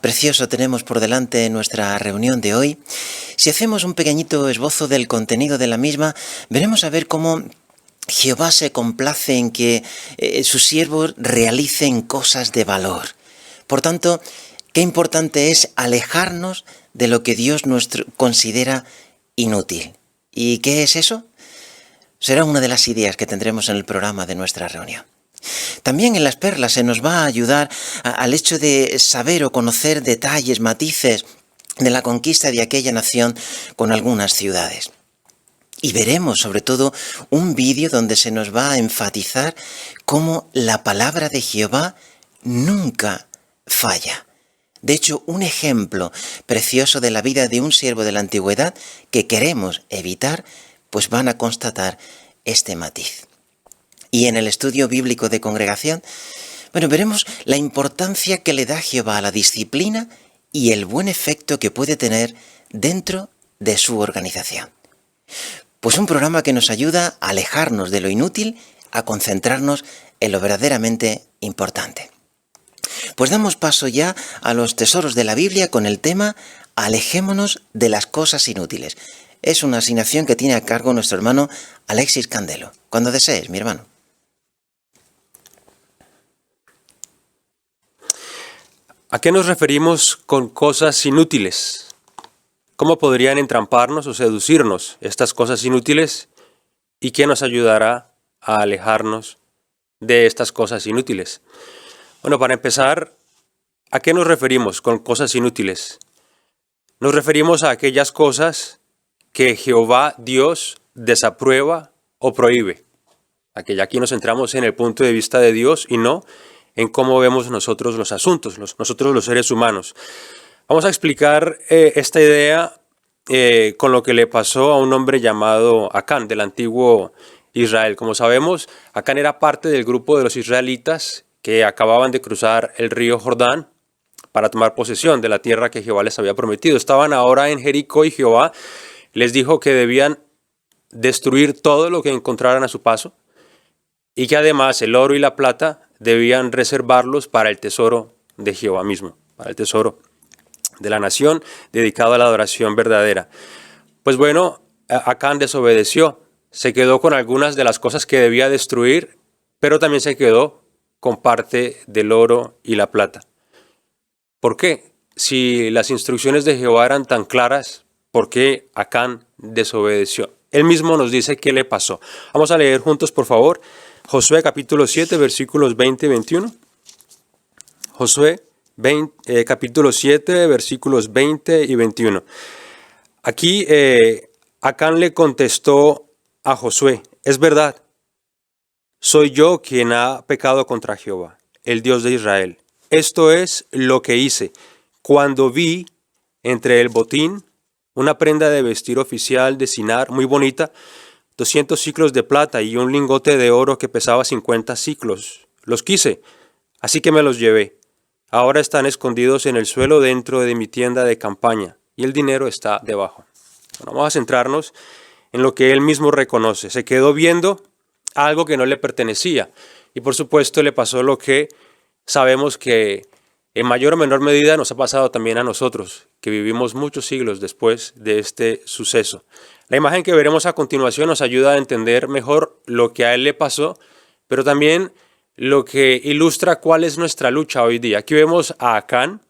Precioso tenemos por delante nuestra reunión de hoy. Si hacemos un pequeñito esbozo del contenido de la misma, veremos a ver cómo Jehová se complace en que sus siervos realicen cosas de valor. Por tanto, qué importante es alejarnos de lo que Dios considera inútil. ¿Y qué es eso? Será una de las ideas que tendremos en el programa de nuestra reunión. También en las perlas se nos va a ayudar al hecho de saber o conocer detalles, matices de la conquista de aquella nación con algunas ciudades. Y veremos sobre todo un vídeo donde se nos va a enfatizar cómo la palabra de Jehová nunca falla. De hecho, un ejemplo precioso de la vida de un siervo de la antigüedad que queremos evitar, pues van a constatar este matiz. Y en el estudio bíblico de congregación, veremos la importancia que le da Jehová a la disciplina y el buen efecto que puede tener dentro de su organización. Pues un programa que nos ayuda a alejarnos de lo inútil, a concentrarnos en lo verdaderamente importante. Pues damos paso ya a los tesoros de la Biblia con el tema Alejémonos de las cosas inútiles. Es una asignación que tiene a cargo nuestro hermano Alexis Candelo. Cuando desees, mi hermano. ¿A qué nos referimos con cosas inútiles? ¿Cómo podrían entramparnos o seducirnos estas cosas inútiles? ¿Y qué nos ayudará a alejarnos de estas cosas inútiles? Bueno, para empezar, ¿a qué nos referimos con cosas inútiles? Nos referimos a aquellas cosas que Jehová Dios desaprueba o prohíbe. Aquí nos centramos en el punto de vista de Dios y no en cómo vemos nosotros los asuntos, nosotros los seres humanos. Vamos a explicar esta idea con lo que le pasó a un hombre llamado Acán, del antiguo Israel. Como sabemos, Acán era parte del grupo de los israelitas que acababan de cruzar el río Jordán para tomar posesión de la tierra que Jehová les había prometido. Estaban ahora en Jericó y Jehová les dijo que debían destruir todo lo que encontraran a su paso y que además el oro y la plata debían reservarlos para el tesoro de Jehová mismo, para el tesoro de la nación dedicado a la adoración verdadera. Pues bueno, Acán desobedeció, se quedó con algunas de las cosas que debía destruir, pero también se quedó con parte del oro y la plata. ¿Por qué? Si las instrucciones de Jehová eran tan claras, ¿por qué Acán desobedeció? Él mismo nos dice qué le pasó. Vamos a leer juntos, por favor, Josué capítulo 7, versículos 20 y 21. Josué capítulo 7, versículos 20 y 21. Aquí Acán le contestó a Josué: es verdad, soy yo quien ha pecado contra Jehová, el Dios de Israel. Esto es lo que hice cuando vi entre el botín una prenda de vestir oficial de Sinar muy bonita, 200 siclos de plata y un lingote de oro que pesaba 50 siclos. Los quise, así que me los llevé. Ahora están escondidos en el suelo dentro de mi tienda de campaña y el dinero está debajo. Bueno, vamos a centrarnos en lo que él mismo reconoce. Se quedó viendo algo que no le pertenecía y por supuesto le pasó lo que sabemos que en mayor o menor medida nos ha pasado también a nosotros, que vivimos muchos siglos después de este suceso. La imagen que veremos a continuación nos ayuda a entender mejor lo que a él le pasó, pero también lo que ilustra cuál es nuestra lucha hoy día. Aquí vemos a Acán.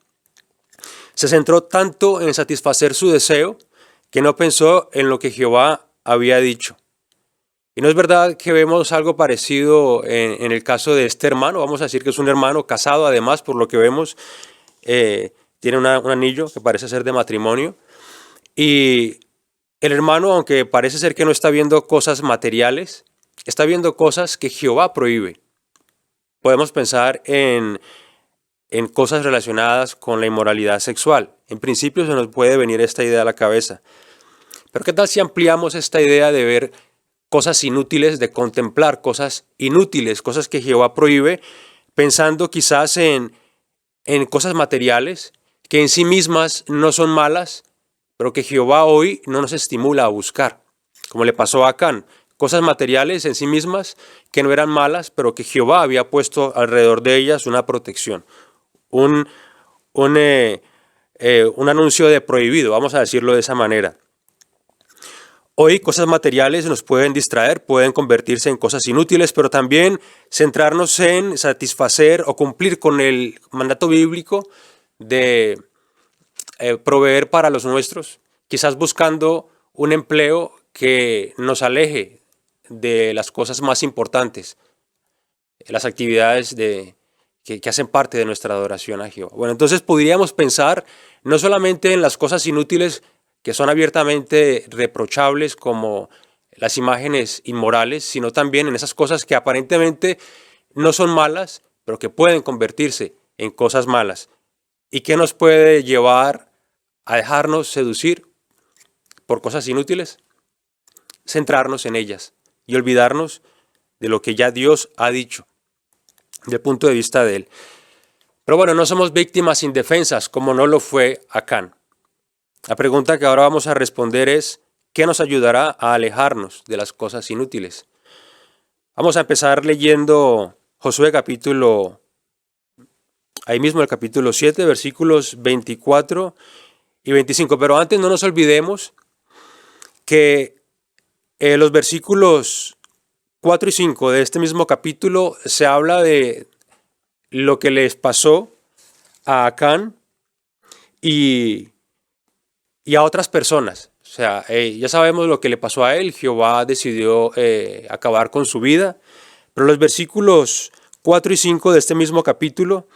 Se centró tanto en satisfacer su deseo que no pensó en lo que Jehová había dicho. Y no es verdad que vemos algo parecido en el caso de este hermano. Vamos a decir que es un hermano casado, además, por lo que vemos, tiene un anillo que parece ser de matrimonio. Y el hermano, aunque parece ser que no está viendo cosas materiales, está viendo cosas que Jehová prohíbe. Podemos pensar en cosas relacionadas con la inmoralidad sexual. En principio se nos puede venir esta idea a la cabeza. Pero ¿qué tal si ampliamos esta idea de ver cosas inútiles, de contemplar cosas inútiles, cosas que Jehová prohíbe, pensando quizás en cosas materiales que en sí mismas no son malas, pero que Jehová hoy no nos estimula a buscar, como le pasó a Acán? Cosas materiales en sí mismas que no eran malas, pero que Jehová había puesto alrededor de ellas una protección, un anuncio de prohibido, vamos a decirlo de esa manera. Hoy cosas materiales nos pueden distraer, pueden convertirse en cosas inútiles, pero también centrarnos en satisfacer o cumplir con el mandato bíblico de proveer para los nuestros, quizás buscando un empleo que nos aleje de las cosas más importantes, las actividades que hacen parte de nuestra adoración a Jehová. Bueno, entonces podríamos pensar no solamente en las cosas inútiles que son abiertamente reprochables como las imágenes inmorales, sino también en esas cosas que aparentemente no son malas, pero que pueden convertirse en cosas malas. ¿Y qué nos puede llevar a dejarnos seducir por cosas inútiles? Centrarnos en ellas y olvidarnos de lo que ya Dios ha dicho, del punto de vista de Él. Pero bueno, no somos víctimas indefensas como no lo fue Acán. La pregunta que ahora vamos a responder es, ¿qué nos ayudará a alejarnos de las cosas inútiles? Vamos a empezar leyendo Josué ahí mismo el capítulo 7, versículos 24 y 25. Pero antes no nos olvidemos que los versículos 4 y 5 de este mismo capítulo se habla de lo que les pasó a Acán y a otras personas. O sea, ya sabemos lo que le pasó a él. Jehová decidió acabar con su vida. Pero los versículos 4 y 5 de este mismo capítulo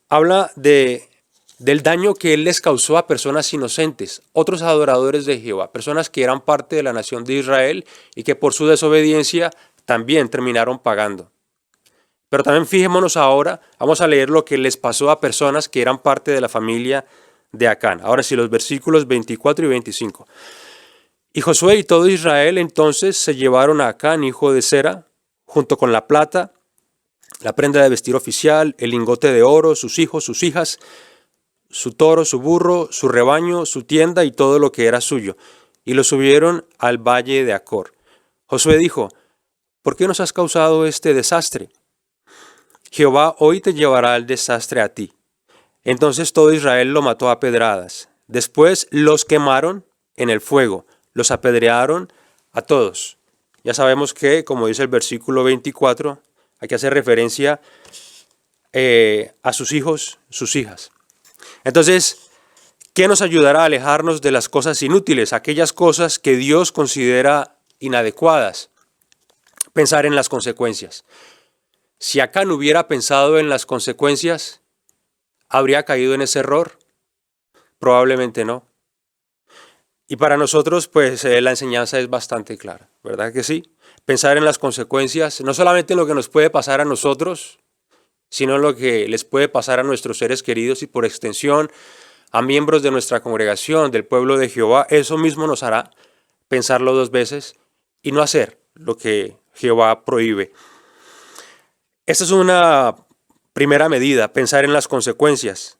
habla del daño que él les causó a personas inocentes, otros adoradores de Jehová, personas que eran parte de la nación de Israel y que por su desobediencia también terminaron pagando. Pero también fijémonos ahora, vamos a leer lo que les pasó a personas que eran parte de la familia de Acán. Ahora sí, los versículos 24 y 25. Y Josué y todo Israel entonces se llevaron a Acán, hijo de Zera, junto con la plata, la prenda de vestir oficial, el lingote de oro, sus hijos, sus hijas, su toro, su burro, su rebaño, su tienda y todo lo que era suyo, y lo subieron al valle de Acor. Josué dijo, ¿por qué nos has causado este desastre? Jehová hoy te llevará el desastre a ti. Entonces todo Israel lo mató a pedradas. Después los quemaron en el fuego, los apedrearon a todos. Ya sabemos que, como dice el versículo 24, hay que hacer referencia a sus hijos, sus hijas. Entonces, ¿qué nos ayudará a alejarnos de las cosas inútiles, aquellas cosas que Dios considera inadecuadas? Pensar en las consecuencias. Si Acán hubiera pensado en las consecuencias, ¿habría caído en ese error? Probablemente no. Y para nosotros, pues la enseñanza es bastante clara, ¿verdad que sí? Pensar en las consecuencias, no solamente en lo que nos puede pasar a nosotros, sino en lo que les puede pasar a nuestros seres queridos y por extensión a miembros de nuestra congregación, del pueblo de Jehová. Eso mismo nos hará pensarlo dos veces y no hacer lo que Jehová prohíbe. Esta es una primera medida, pensar en las consecuencias.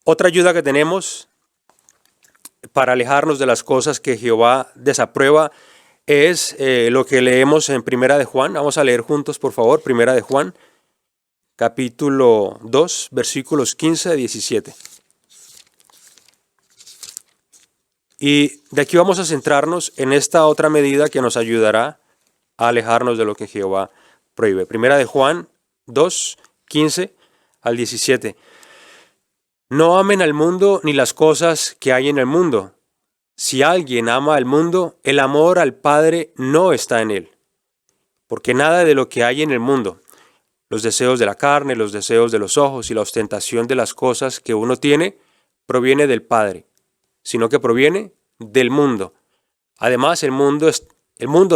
Otra ayuda que tenemos para alejarnos de las cosas que Jehová desaprueba es lo que leemos en Primera de Juan. Vamos a leer juntos, por favor, Primera de Juan, capítulo 2, versículos 15 a 17. Y de aquí vamos a centrarnos en esta otra medida que nos ayudará a alejarnos de lo que Jehová prohíbe. Primera de Juan 2, 15 al 17. No amen al mundo ni las cosas que hay en el mundo. Si alguien ama al mundo, el amor al Padre no está en él. Porque nada de lo que hay en el mundo, los deseos de la carne, los deseos de los ojos y la ostentación de las cosas que uno tiene, proviene del Padre, sino que proviene del mundo. Además, el mundo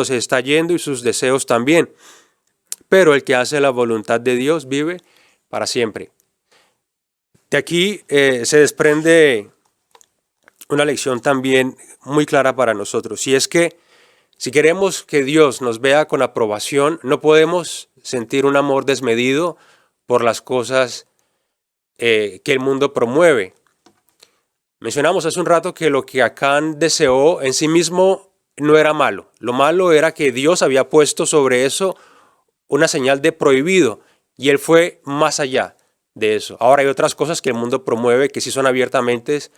se está yendo y sus deseos también. Pero el que hace la voluntad de Dios vive para siempre. De aquí se desprende una lección también muy clara para nosotros. Y es que si queremos que Dios nos vea con aprobación, no podemos sentir un amor desmedido por las cosas que el mundo promueve. Mencionamos hace un rato que lo que Acán deseó en sí mismo no era malo. Lo malo era que Dios había puesto sobre eso una señal de prohibido y él fue más allá. de eso. Ahora hay otras cosas que el mundo promueve que sí son abiertamente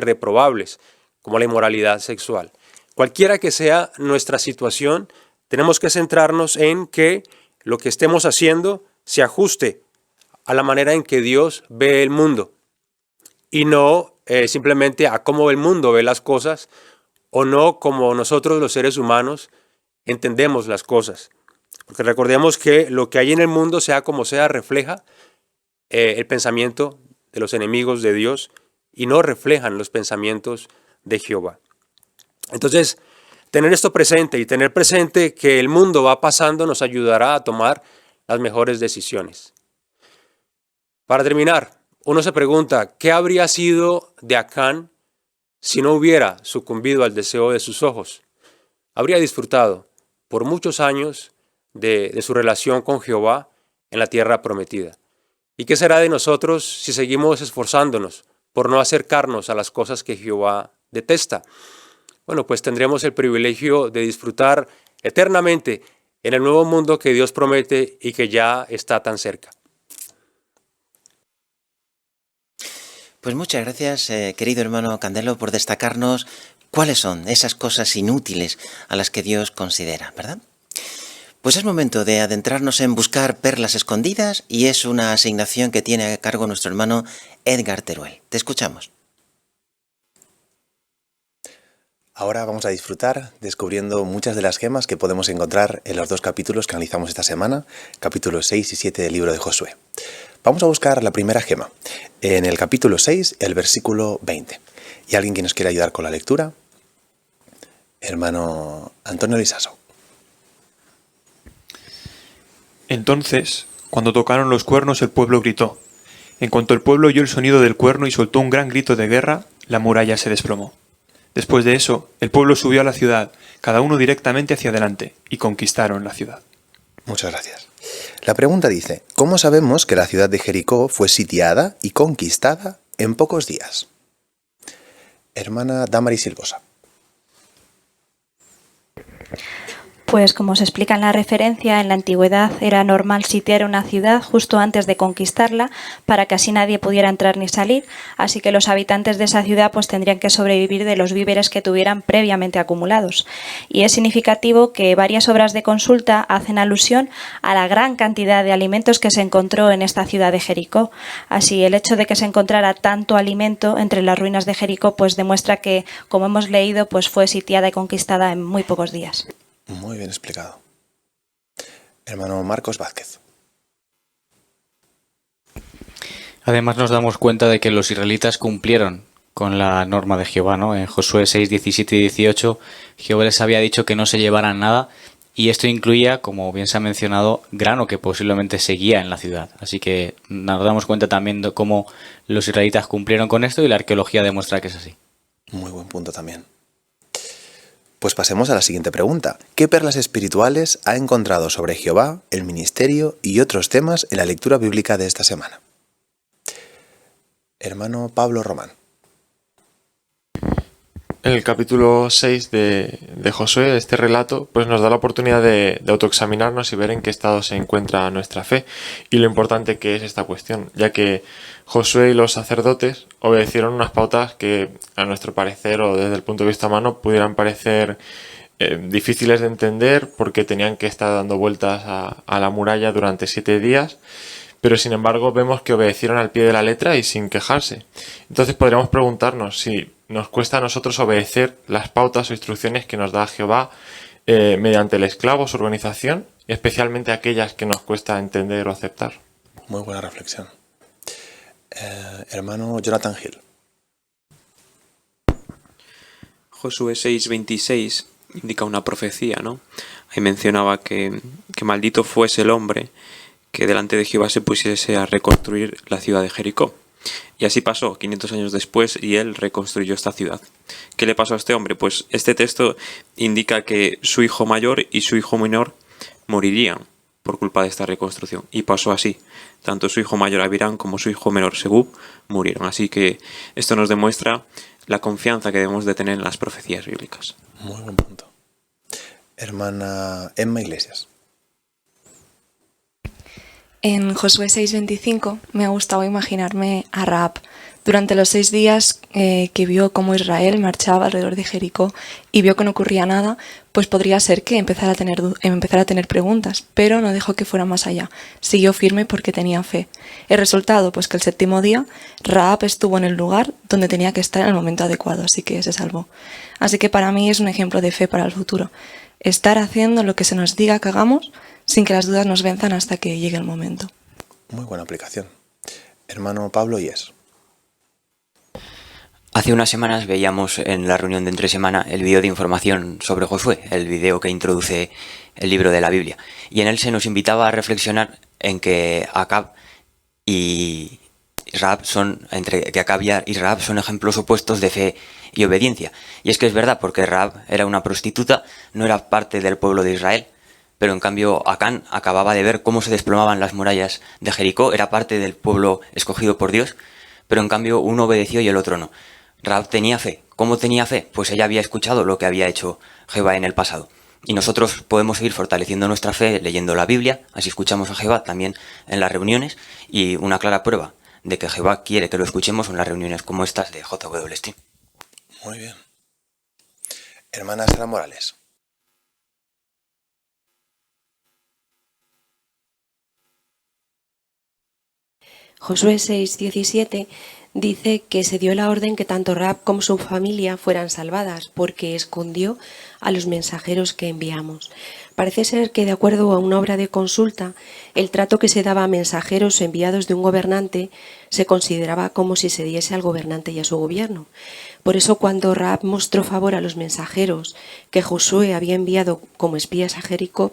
reprobables, como la inmoralidad sexual. Cualquiera que sea nuestra situación, tenemos que centrarnos en que lo que estemos haciendo se ajuste a la manera en que Dios ve el mundo y no simplemente a cómo el mundo ve las cosas o no como nosotros los seres humanos entendemos las cosas. Porque recordemos que lo que hay en el mundo, sea como sea, refleja el pensamiento de los enemigos de Dios y no reflejan los pensamientos de Jehová. Entonces, tener esto presente y tener presente que el mundo va pasando nos ayudará a tomar las mejores decisiones. Para terminar, uno se pregunta, ¿qué habría sido de Acán si no hubiera sucumbido al deseo de sus ojos? Habría disfrutado por muchos años de su relación con Jehová en la tierra prometida. ¿Y qué será de nosotros si seguimos esforzándonos por no acercarnos a las cosas que Jehová detesta? Bueno, pues tendremos el privilegio de disfrutar eternamente en el nuevo mundo que Dios promete y que ya está tan cerca. Pues muchas gracias, querido hermano Candelo, por destacarnos cuáles son esas cosas inútiles a las que Dios considera, ¿verdad? Pues es momento de adentrarnos en buscar perlas escondidas y es una asignación que tiene a cargo nuestro hermano Edgar Teruel. Te escuchamos. Ahora vamos a disfrutar descubriendo muchas de las gemas que podemos encontrar en los dos capítulos que analizamos esta semana, capítulos 6 y 7 del libro de Josué. Vamos a buscar la primera gema, en el capítulo 6, el versículo 20. ¿Y alguien que nos quiera ayudar con la lectura? Hermano Antonio Lisaso. Entonces, cuando tocaron los cuernos, el pueblo gritó. En cuanto el pueblo oyó el sonido del cuerno y soltó un gran grito de guerra, la muralla se desplomó. Después de eso, el pueblo subió a la ciudad, cada uno directamente hacia adelante, y conquistaron la ciudad. Muchas gracias. La pregunta dice, ¿cómo sabemos que la ciudad de Jericó fue sitiada y conquistada en pocos días? Hermana Damaris Silvosa. Pues como se explica en la referencia, en la antigüedad era normal sitiar una ciudad justo antes de conquistarla para que así nadie pudiera entrar ni salir, así que los habitantes de esa ciudad pues tendrían que sobrevivir de los víveres que tuvieran previamente acumulados. Y es significativo que varias obras de consulta hacen alusión a la gran cantidad de alimentos que se encontró en esta ciudad de Jericó. Así, el hecho de que se encontrara tanto alimento entre las ruinas de Jericó pues demuestra que, como hemos leído, pues fue sitiada y conquistada en muy pocos días. Muy bien explicado. Hermano Marcos Vázquez. Además nos damos cuenta de que los israelitas cumplieron con la norma de Jehová, ¿no? En Josué 6, 17 y 18, Jehová les había dicho que no se llevaran nada y esto incluía, como bien se ha mencionado, grano que posiblemente seguía en la ciudad. Así que nos damos cuenta también de cómo los israelitas cumplieron con esto y la arqueología demuestra que es así. Muy buen punto también. Pues pasemos a la siguiente pregunta. ¿Qué perlas espirituales ha encontrado sobre Jehová, el ministerio y otros temas en la lectura bíblica de esta semana? Hermano Pablo Román. En el capítulo 6 de Josué, este relato, pues nos da la oportunidad de autoexaminarnos y ver en qué estado se encuentra nuestra fe y lo importante que es esta cuestión, ya que Josué y los sacerdotes obedecieron unas pautas que, a nuestro parecer o desde el punto de vista humano, pudieran parecer difíciles de entender porque tenían que estar dando vueltas a la muralla durante 7 días, pero sin embargo vemos que obedecieron al pie de la letra y sin quejarse. Entonces podríamos preguntarnos si nos cuesta a nosotros obedecer las pautas o instrucciones que nos da Jehová mediante el esclavo, su organización, y especialmente aquellas que nos cuesta entender o aceptar. Muy buena reflexión. Hermano Jonathan Hill. Josué 6:26 indica una profecía, ¿no? Ahí mencionaba que maldito fuese el hombre que delante de Jehová se pusiese a reconstruir la ciudad de Jericó. Y así pasó, 500 años después, y él reconstruyó esta ciudad. ¿Qué le pasó a este hombre? Pues este texto indica que su hijo mayor y su hijo menor morirían por culpa de esta reconstrucción. Y pasó así. Tanto su hijo mayor Abirán como su hijo menor Segub murieron. Así que esto nos demuestra la confianza que debemos de tener en las profecías bíblicas. Muy buen punto. Hermana Emma Iglesias. En Josué 6:25 me ha gustado imaginarme a Rahab. Durante los 6 días que vio cómo Israel marchaba alrededor de Jericó y vio que no ocurría nada, pues podría ser que empezara a tener preguntas, pero no dejó que fuera más allá. Siguió firme porque tenía fe. El resultado, pues que el 7.º día, Rahab estuvo en el lugar donde tenía que estar en el momento adecuado, así que se salvó. Así que para mí es un ejemplo de fe para el futuro. Estar haciendo lo que se nos diga que hagamos sin que las dudas nos venzan hasta que llegue el momento. Muy buena aplicación. Hermano Pablo Yes. Hace unas semanas veíamos en la reunión de entre semana el vídeo de información sobre Josué, el vídeo que introduce el libro de la Biblia. Y en él se nos invitaba a reflexionar en que Acab y Rahab son ejemplos opuestos de fe y obediencia. Y es que es verdad, porque Rahab era una prostituta, no era parte del pueblo de Israel, pero en cambio Acán acababa de ver cómo se desplomaban las murallas de Jericó, era parte del pueblo escogido por Dios, pero en cambio uno obedeció y el otro no. Rahab tenía fe. ¿Cómo tenía fe? Pues ella había escuchado lo que había hecho Jehová en el pasado. Y nosotros podemos seguir fortaleciendo nuestra fe leyendo la Biblia, así escuchamos a Jehová también en las reuniones, y una clara prueba de que Jehová quiere que lo escuchemos son las reuniones como estas de J.W. Steen. Muy bien. Hermana Sara Morales. Josué 6:17 dice que se dio la orden que tanto Rahab como su familia fueran salvadas, porque escondió a los mensajeros que enviamos. Parece ser que, de acuerdo a una obra de consulta, el trato que se daba a mensajeros enviados de un gobernante se consideraba como si se diese al gobernante y a su gobierno. Por eso, cuando Rahab mostró favor a los mensajeros que Josué había enviado como espías a Jericó,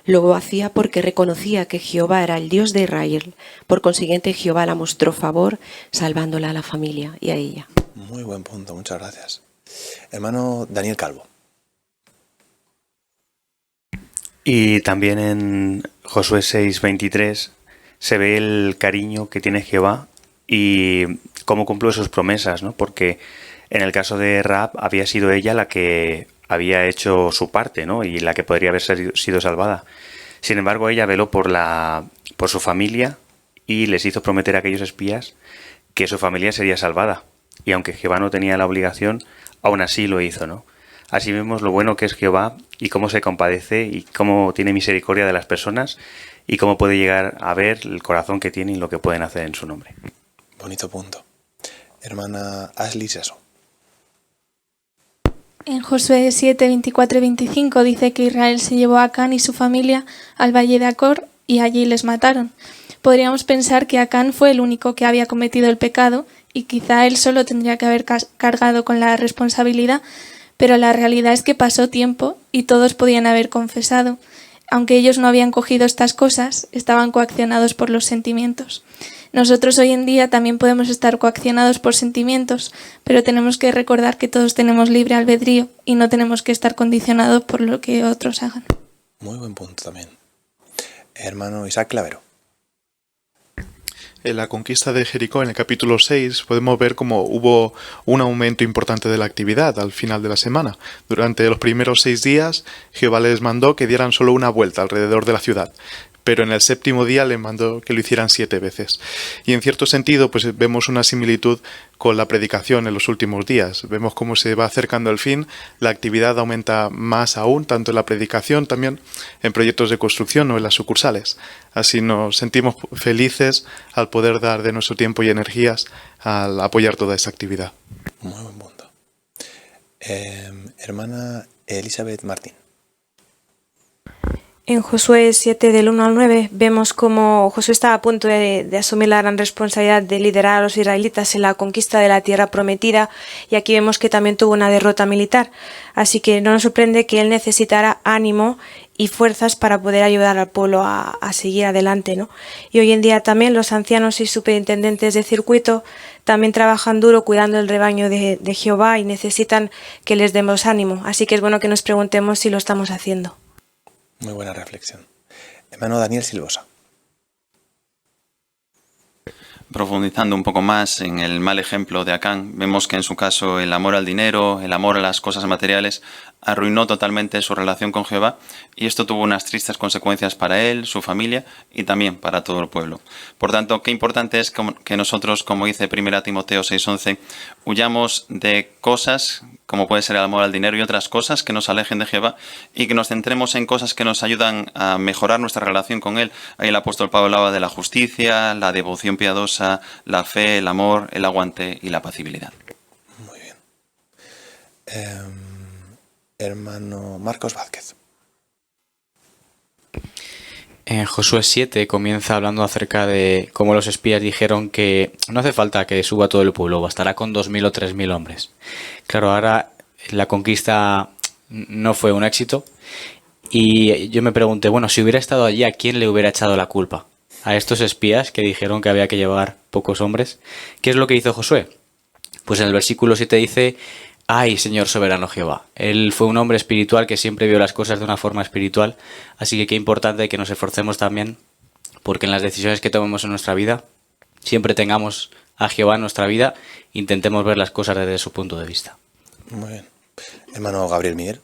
lo hacía porque reconocía que Jehová era el Dios de Israel. Por consiguiente, Jehová la mostró favor, salvándola a la familia y a ella. Muy buen punto, muchas gracias. Hermano Daniel Calvo. Y también en Josué 6:23 se ve el cariño que tiene Jehová y cómo cumplió sus promesas, ¿no? Porque en el caso de Rahab había sido ella la que había hecho su parte, ¿no? Y la que podría haber sido salvada. Sin embargo, ella veló por su familia y les hizo prometer a aquellos espías que su familia sería salvada. Y aunque Jehová no tenía la obligación, aún así lo hizo, ¿no? Así vemos lo bueno que es Jehová y cómo se compadece y cómo tiene misericordia de las personas y cómo puede llegar a ver el corazón que tiene y lo que pueden hacer en su nombre. Bonito punto. Hermana Ashley Seso. En Josué 7, 24 y 25 dice que Israel se llevó a Acán y su familia al valle de Acor y allí les mataron. Podríamos pensar que Acán fue el único que había cometido el pecado y quizá él solo tendría que haber cargado con la responsabilidad, pero la realidad es que pasó tiempo y todos podían haber confesado. Aunque ellos no habían cogido estas cosas, estaban coaccionados por los sentimientos. Nosotros hoy en día también podemos estar coaccionados por sentimientos, pero tenemos que recordar que todos tenemos libre albedrío y no tenemos que estar condicionados por lo que otros hagan. Muy buen punto también. Hermano Isaac Clavero. En la conquista de Jericó, en el capítulo 6, podemos ver cómo hubo un aumento importante de la actividad al final de la semana. Durante los primeros 6 días, Jehová les mandó que dieran solo una vuelta alrededor de la ciudad, pero en el 7.º día les mandó que lo hicieran 7 veces. Y en cierto sentido, pues vemos una similitud con la predicación en los últimos días. Vemos cómo se va acercando el fin, la actividad aumenta más aún, tanto en la predicación, también en proyectos de construcción o en las sucursales. Así nos sentimos felices al poder dar de nuestro tiempo y energías al apoyar toda esa actividad. Muy buen punto. Hermana Elizabeth Martín. En Josué 7, del 1 al 9, vemos cómo Josué estaba a punto de asumir la gran responsabilidad de liderar a los israelitas en la conquista de la tierra prometida, y aquí vemos que también tuvo una derrota militar. Así que no nos sorprende que él necesitara ánimo y fuerzas para poder ayudar al pueblo a seguir adelante, ¿no? Y hoy en día también los ancianos y superintendentes de circuito también trabajan duro cuidando el rebaño de Jehová y necesitan que les demos ánimo. Así que es bueno que nos preguntemos si lo estamos haciendo. Muy buena reflexión. Hermano Daniel Silvosa. profundizando un poco más en el mal ejemplo de Acán, vemos que en su caso el amor al dinero, el amor a las cosas materiales, arruinó totalmente su relación con Jehová, y esto tuvo unas tristes consecuencias para él, su familia y también para todo el pueblo. Por tanto, qué importante es que nosotros, como dice 1 Timoteo 6:11, huyamos de cosas como puede ser el amor al dinero y otras cosas que nos alejen de Jehová, y que nos centremos en cosas que nos ayudan a mejorar nuestra relación con Él. Ahí el apóstol Pablo hablaba de la justicia, la devoción piadosa, la fe, el amor, el aguante y la apacibilidad. Muy bien. Hermano Marcos Vázquez. En Josué 7 comienza hablando acerca de cómo los espías dijeron que no hace falta que suba todo el pueblo, bastará con 2.000 o 3.000 hombres. Claro, ahora la conquista no fue un éxito y yo me pregunté, bueno, si hubiera estado allí, ¿a quién le hubiera echado la culpa? ¿A estos espías que dijeron que había que llevar pocos hombres? ¿Qué es lo que hizo Josué? Pues en el versículo 7 dice: ¡ay, Señor soberano Jehová! Él fue un hombre espiritual que siempre vio las cosas de una forma espiritual, así que qué importante que nos esforcemos también porque en las decisiones que tomemos en nuestra vida siempre tengamos a Jehová en nuestra vida, intentemos ver las cosas desde su punto de vista. Muy bien. Hermano Gabriel Miguel.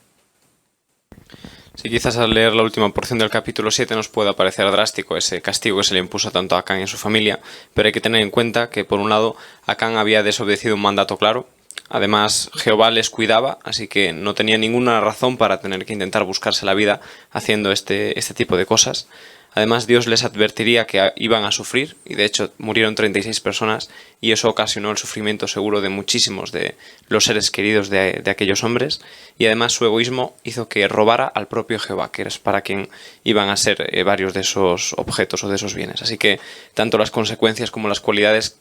Sí, quizás al leer la última porción del capítulo 7 nos pueda parecer drástico ese castigo que se le impuso tanto a Acán y a su familia, pero hay que tener en cuenta que, por un lado, Acán había desobedecido un mandato claro. Además, Jehová les cuidaba, así que no tenía ninguna razón para tener que intentar buscarse la vida haciendo este tipo de cosas. Además, Dios les advertiría que iban a sufrir, y de hecho murieron 36 personas, y eso ocasionó el sufrimiento seguro de muchísimos de los seres queridos de aquellos hombres, y además su egoísmo hizo que robara al propio Jehová, que es para quien iban a ser varios de esos objetos o de esos bienes. Así que tanto las consecuencias como las cualidades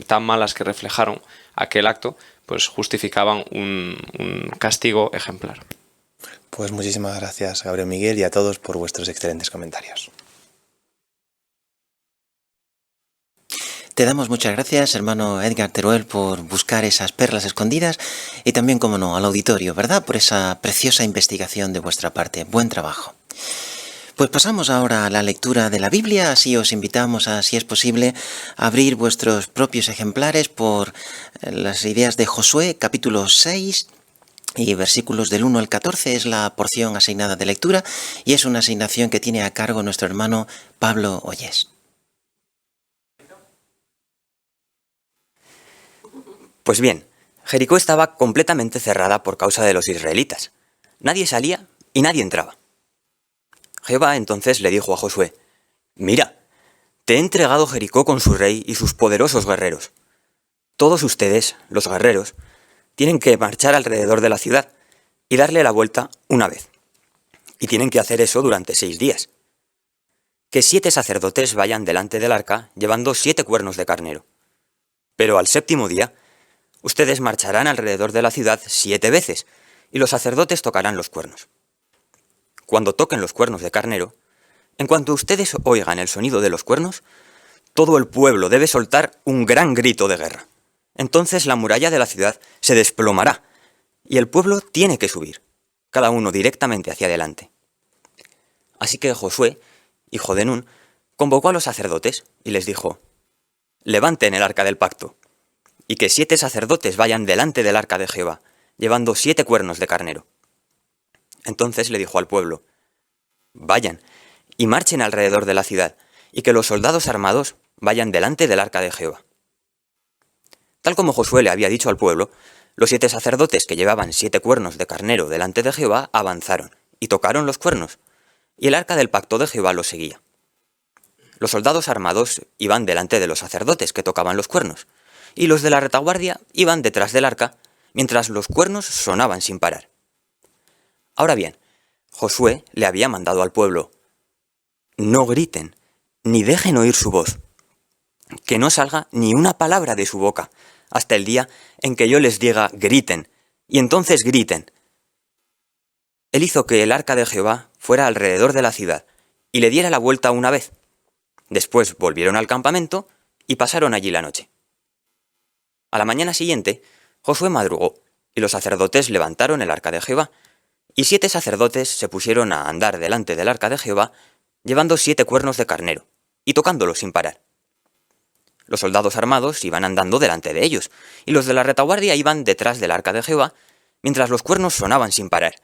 tan malas que reflejaron aquel acto, pues justificaban un castigo ejemplar. Pues muchísimas gracias, Gabriel Miguel, y a todos por vuestros excelentes comentarios. Te damos muchas gracias, hermano Edgar Teruel, por buscar esas perlas escondidas y también, como no, al auditorio, ¿verdad?, por esa preciosa investigación de vuestra parte. Buen trabajo. Pues pasamos ahora a la lectura de la Biblia, así os invitamos a, si es posible, a abrir vuestros propios ejemplares por las ideas de Josué, capítulo 6, y versículos del 1 al 14 es la porción asignada de lectura, y es una asignación que tiene a cargo nuestro hermano Pablo Oyes. Pues bien, Jericó estaba completamente cerrada por causa de los israelitas. Nadie salía y nadie entraba. Jehová entonces le dijo a Josué: «Mira, te he entregado Jericó con su rey y sus poderosos guerreros. Todos ustedes, los guerreros, tienen que marchar alrededor de la ciudad y darle la vuelta una vez. Y tienen que hacer eso durante 6 días. Que 7 sacerdotes vayan delante del arca llevando 7 cuernos de carnero. Pero al 7º día, ustedes marcharán alrededor de la ciudad 7 veces, y los sacerdotes tocarán los cuernos. Cuando toquen los cuernos de carnero, en cuanto ustedes oigan el sonido de los cuernos, todo el pueblo debe soltar un gran grito de guerra. Entonces la muralla de la ciudad se desplomará, y el pueblo tiene que subir, cada uno directamente hacia adelante». Así que Josué, hijo de Nun, convocó a los sacerdotes y les dijo: «Levanten el arca del pacto, y que 7 sacerdotes vayan delante del arca de Jehová, llevando 7 cuernos de carnero». Entonces le dijo al pueblo: «Vayan y marchen alrededor de la ciudad, y que los soldados armados vayan delante del arca de Jehová». Tal como Josué le había dicho al pueblo, los 7 sacerdotes que llevaban 7 cuernos de carnero delante de Jehová avanzaron y tocaron los cuernos, y el arca del pacto de Jehová los seguía. Los soldados armados iban delante de los sacerdotes que tocaban los cuernos, y los de la retaguardia iban detrás del arca, mientras los cuernos sonaban sin parar. Ahora bien, Josué le había mandado al pueblo: «No griten, ni dejen oír su voz, que no salga ni una palabra de su boca, hasta el día en que yo les diga griten, y entonces griten». Él hizo que el arca de Jehová fuera alrededor de la ciudad, y le diera la vuelta una vez. Después volvieron al campamento y pasaron allí la noche. A la mañana siguiente, Josué madrugó, y los sacerdotes levantaron el arca de Jehová, y 7 sacerdotes se pusieron a andar delante del arca de Jehová, llevando 7 cuernos de carnero, y tocándolo sin parar. Los soldados armados iban andando delante de ellos, y los de la retaguardia iban detrás del arca de Jehová, mientras los cuernos sonaban sin parar.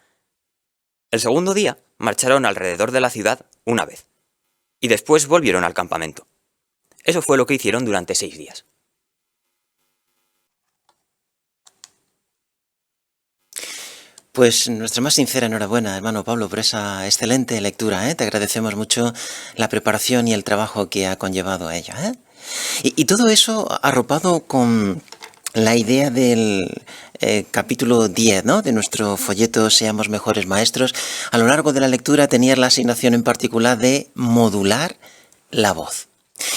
El segundo día marcharon alrededor de la ciudad una vez, y después volvieron al campamento. Eso fue lo que hicieron durante 6 días. Pues nuestra más sincera enhorabuena, hermano Pablo, por esa excelente lectura, ¿eh? Te agradecemos mucho la preparación y el trabajo que ha conllevado a ella, ¿eh? Y todo eso arropado con la idea del capítulo 10, ¿no?, de nuestro folleto Seamos Mejores Maestros. A lo largo de la lectura tenías la asignación en particular de modular la voz.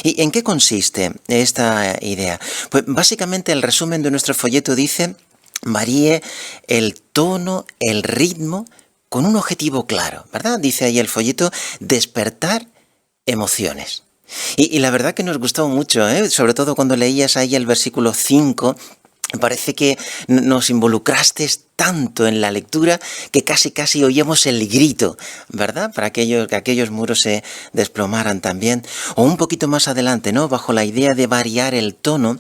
¿Y en qué consiste esta idea? Pues básicamente el resumen de nuestro folleto dice: varíe el tono, el ritmo, con un objetivo claro, ¿verdad? Dice ahí el folleto, despertar emociones. Y la verdad que nos gustó mucho, ¿eh? Sobre todo cuando leías ahí el versículo 5, parece que nos involucraste tanto en la lectura que casi oíamos el grito, ¿verdad? Para que aquellos muros se desplomaran también. O un poquito más adelante, ¿no?, bajo la idea de variar el tono,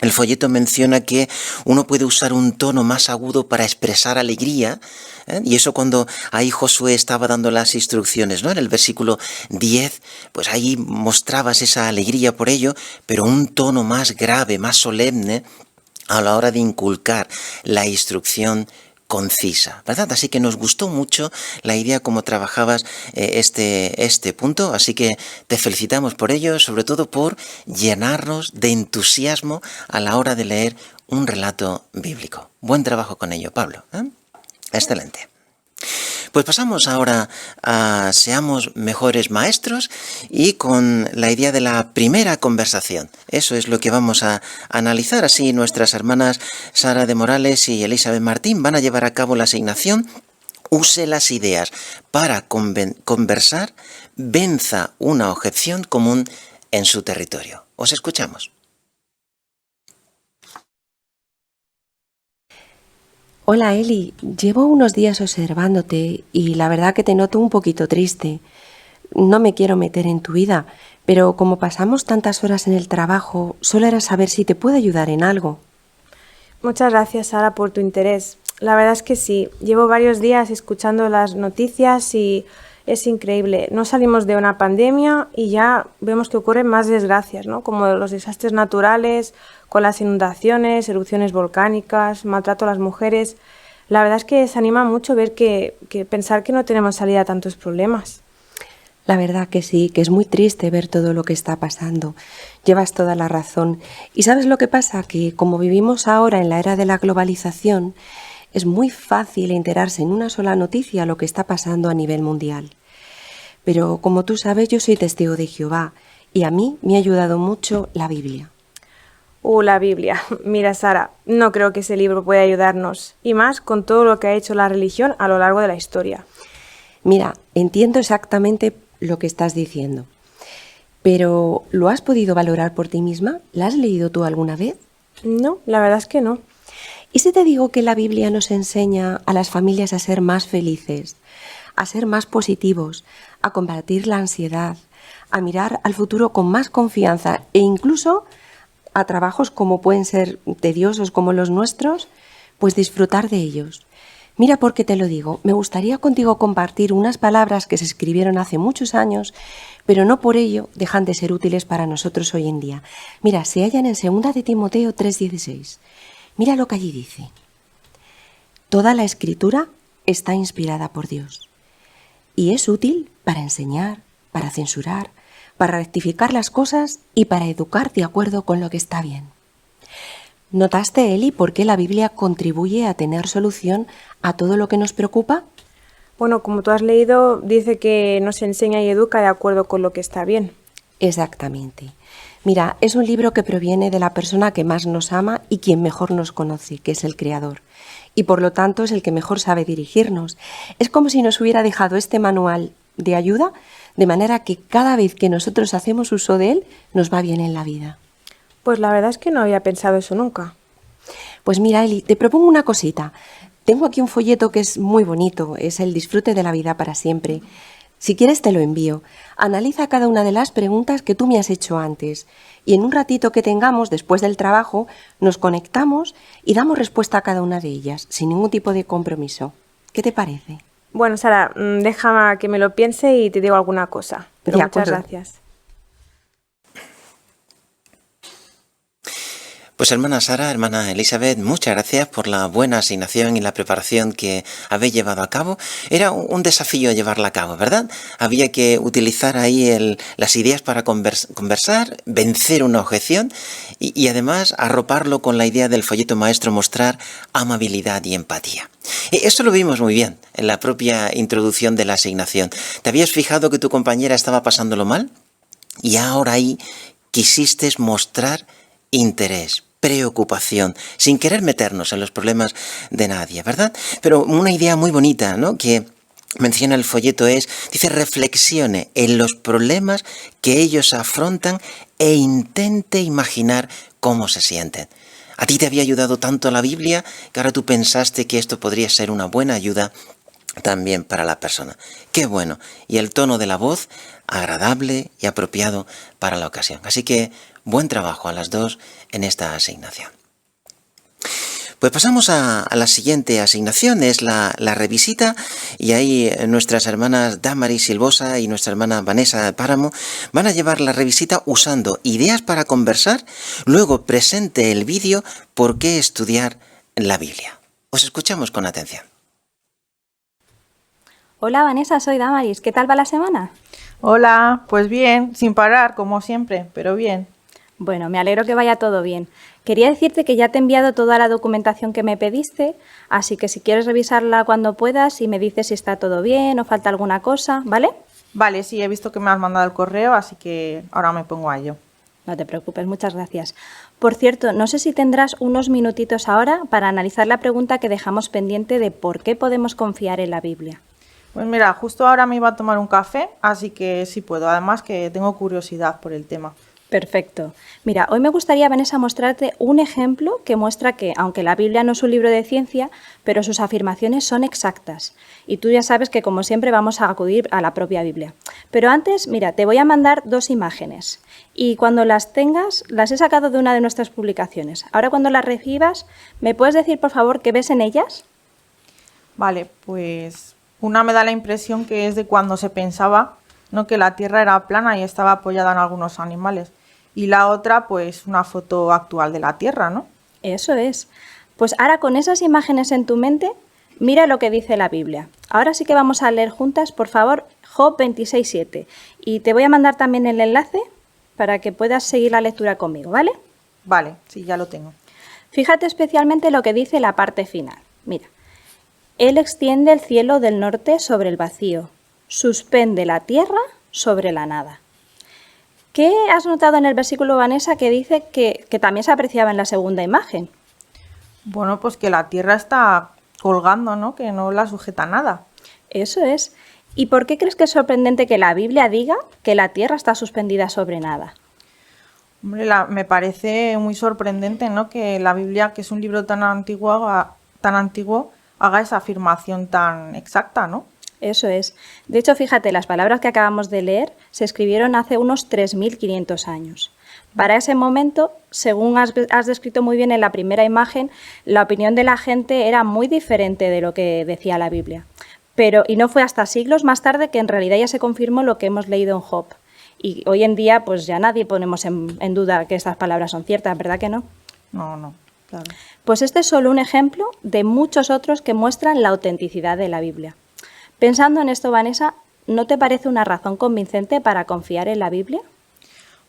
el folleto menciona que uno puede usar un tono más agudo para expresar alegría, ¿eh? Y eso cuando ahí Josué estaba dando las instrucciones, ¿no?, en el versículo 10, pues ahí mostrabas esa alegría por ello, pero un tono más grave, más solemne a la hora de inculcar la instrucción concisa, ¿verdad? Así que nos gustó mucho la idea como trabajabas este punto, así que te felicitamos por ello, sobre todo por llenarnos de entusiasmo a la hora de leer un relato bíblico. Buen trabajo con ello, Pablo, ¿eh? Excelente. Pues pasamos ahora a Seamos Mejores Maestros y con la idea de la primera conversación. Eso es lo que vamos a analizar. Así nuestras hermanas Sara de Morales y Elizabeth Martín van a llevar a cabo la asignación Use las ideas para conversar, venza una objeción común en su territorio. Os escuchamos. Hola Eli, llevo unos días observándote y la verdad que te noto un poquito triste. No me quiero meter en tu vida, pero como pasamos tantas horas en el trabajo, solo era saber si te puedo ayudar en algo. Muchas gracias, Sara, por tu interés. La verdad es que sí, llevo varios días escuchando las noticias y es increíble. No salimos de una pandemia y ya vemos que ocurren más desgracias, ¿no?, como los desastres naturales, con las inundaciones, erupciones volcánicas, maltrato a las mujeres. La verdad es que desanima mucho ver que pensar que no tenemos salida a tantos problemas. La verdad que sí, que es muy triste ver todo lo que está pasando. Llevas toda la razón. ¿Y sabes lo que pasa? Que como vivimos ahora en la era de la globalización, es muy fácil enterarse en una sola noticia lo que está pasando a nivel mundial. Pero como tú sabes, yo soy testigo de Jehová y a mí me ha ayudado mucho la Biblia. La Biblia. Mira, Sara, no creo que ese libro pueda ayudarnos, y más con todo lo que ha hecho la religión a lo largo de la historia. Mira, entiendo exactamente lo que estás diciendo, pero ¿lo has podido valorar por ti misma? ¿La has leído tú alguna vez? No, la verdad es que no. ¿Y si te digo que la Biblia nos enseña a las familias a ser más felices, a ser más positivos, a combatir la ansiedad, a mirar al futuro con más confianza e incluso a trabajos como pueden ser tediosos como los nuestros, pues disfrutar de ellos? Mira por qué te lo digo. Me gustaría contigo compartir unas palabras que se escribieron hace muchos años, pero no por ello dejan de ser útiles para nosotros hoy en día. Mira, se hallan en 2 de Timoteo 3:16. Mira lo que allí dice. Toda la escritura está inspirada por Dios y es útil para enseñar, para censurar, para rectificar las cosas y para educar de acuerdo con lo que está bien. ¿Notaste, Eli, por qué la Biblia contribuye a tener solución a todo lo que nos preocupa? Bueno, como tú has leído, dice que nos enseña y educa de acuerdo con lo que está bien. Exactamente. Mira, es un libro que proviene de la persona que más nos ama y quien mejor nos conoce, que es el Creador. Y por lo tanto es el que mejor sabe dirigirnos. Es como si nos hubiera dejado este manual de ayuda, de manera que cada vez que nosotros hacemos uso de él, nos va bien en la vida. Pues la verdad es que no había pensado eso nunca. Pues mira, Eli, te propongo una cosita. Tengo aquí un folleto que es muy bonito, es el Disfrute de la vida para siempre. Si quieres te lo envío. Analiza cada una de las preguntas que tú me has hecho antes y en un ratito que tengamos después del trabajo nos conectamos y damos respuesta a cada una de ellas, sin ningún tipo de compromiso. ¿Qué te parece? Bueno, Sara, déjame que me lo piense y te digo alguna cosa. Pero De muchas acuerdo. gracias. Pues hermana Sara, hermana Elizabeth, muchas gracias por la buena asignación y la preparación que habéis llevado a cabo. Era un desafío llevarla a cabo, ¿verdad? Había que utilizar ahí las ideas para conversar, vencer una objeción y además arroparlo con la idea del folleto maestro, mostrar amabilidad y empatía. Esto lo vimos muy bien en la propia introducción de la asignación. ¿Te habías fijado que tu compañera estaba pasándolo mal? Y ahora ahí quisiste mostrar interés, preocupación, sin querer meternos en los problemas de nadie, ¿verdad? Pero una idea muy bonita, ¿no?, que menciona el folleto dice, reflexione en los problemas que ellos afrontan e intente imaginar cómo se sienten. ¿A ti te había ayudado tanto la Biblia que ahora tú pensaste que esto podría ser una buena ayuda también para la persona? ¡Qué bueno! Y el tono de la voz agradable y apropiado para la ocasión. Así que buen trabajo a las dos en esta asignación. Pues pasamos a la siguiente asignación, es la revisita, y ahí nuestras hermanas Damaris Silvosa y nuestra hermana Vanessa Páramo van a llevar la revisita usando ideas para conversar, luego presente el vídeo ¿Por qué estudiar la Biblia? Os escuchamos con atención. Hola Vanessa, soy Damaris. ¿Qué tal va la semana? Hola, pues bien, sin parar, como siempre, pero bien. Bueno, me alegro que vaya todo bien. Quería decirte que ya te he enviado toda la documentación que me pediste, así que si quieres revisarla cuando puedas y me dices si está todo bien o falta alguna cosa, ¿vale? Vale, sí, he visto que me has mandado el correo, así que ahora me pongo a ello. No te preocupes, muchas gracias. Por cierto, no sé si tendrás unos minutitos ahora para analizar la pregunta que dejamos pendiente de por qué podemos confiar en la Biblia. Pues mira, justo ahora me iba a tomar un café, así que sí puedo. Además que tengo curiosidad por el tema. Perfecto. Mira, hoy me gustaría, Vanessa, mostrarte un ejemplo que muestra que, aunque la Biblia no es un libro de ciencia, pero sus afirmaciones son exactas. Y tú ya sabes que, como siempre, vamos a acudir a la propia Biblia. Pero antes, mira, te voy a mandar 2 imágenes. Y cuando las tengas, las he sacado de una de nuestras publicaciones. Ahora, cuando las recibas, ¿me puedes decir, por favor, qué ves en ellas? Vale, pues una me da la impresión que es de cuando se pensaba, ¿no?, que la Tierra era plana y estaba apoyada en algunos animales. Y la otra, pues una foto actual de la Tierra, ¿no? Eso es. Pues ahora con esas imágenes en tu mente, mira lo que dice la Biblia. Ahora sí que vamos a leer juntas, por favor, Job 26:7. Y te voy a mandar también el enlace para que puedas seguir la lectura conmigo, ¿vale? Vale, sí, ya lo tengo. Fíjate especialmente lo que dice la parte final. Mira. Él extiende el cielo del norte sobre el vacío, suspende la tierra sobre la nada. ¿Qué has notado en el versículo, Vanessa, que dice que también se apreciaba en la segunda imagen? Bueno, pues que la Tierra está colgando, ¿no?, que no la sujeta nada. Eso es. ¿Y por qué crees que es sorprendente que la Biblia diga que la Tierra está suspendida sobre nada? Hombre, me parece muy sorprendente, ¿no?, que la Biblia, que es un libro tan antiguo, haga esa afirmación tan exacta, ¿no? Eso es. De hecho, fíjate, las palabras que acabamos de leer se escribieron hace unos 3.500 años. Para ese momento, según has descrito muy bien en la primera imagen, la opinión de la gente era muy diferente de lo que decía la Biblia. Y no fue hasta siglos más tarde que en realidad ya se confirmó lo que hemos leído en Job. Y hoy en día, pues ya nadie ponemos en duda que estas palabras son ciertas, ¿verdad que no? No, claro. Pues este es solo un ejemplo de muchos otros que muestran la autenticidad de la Biblia. Pensando en esto, Vanessa, ¿no te parece una razón convincente para confiar en la Biblia?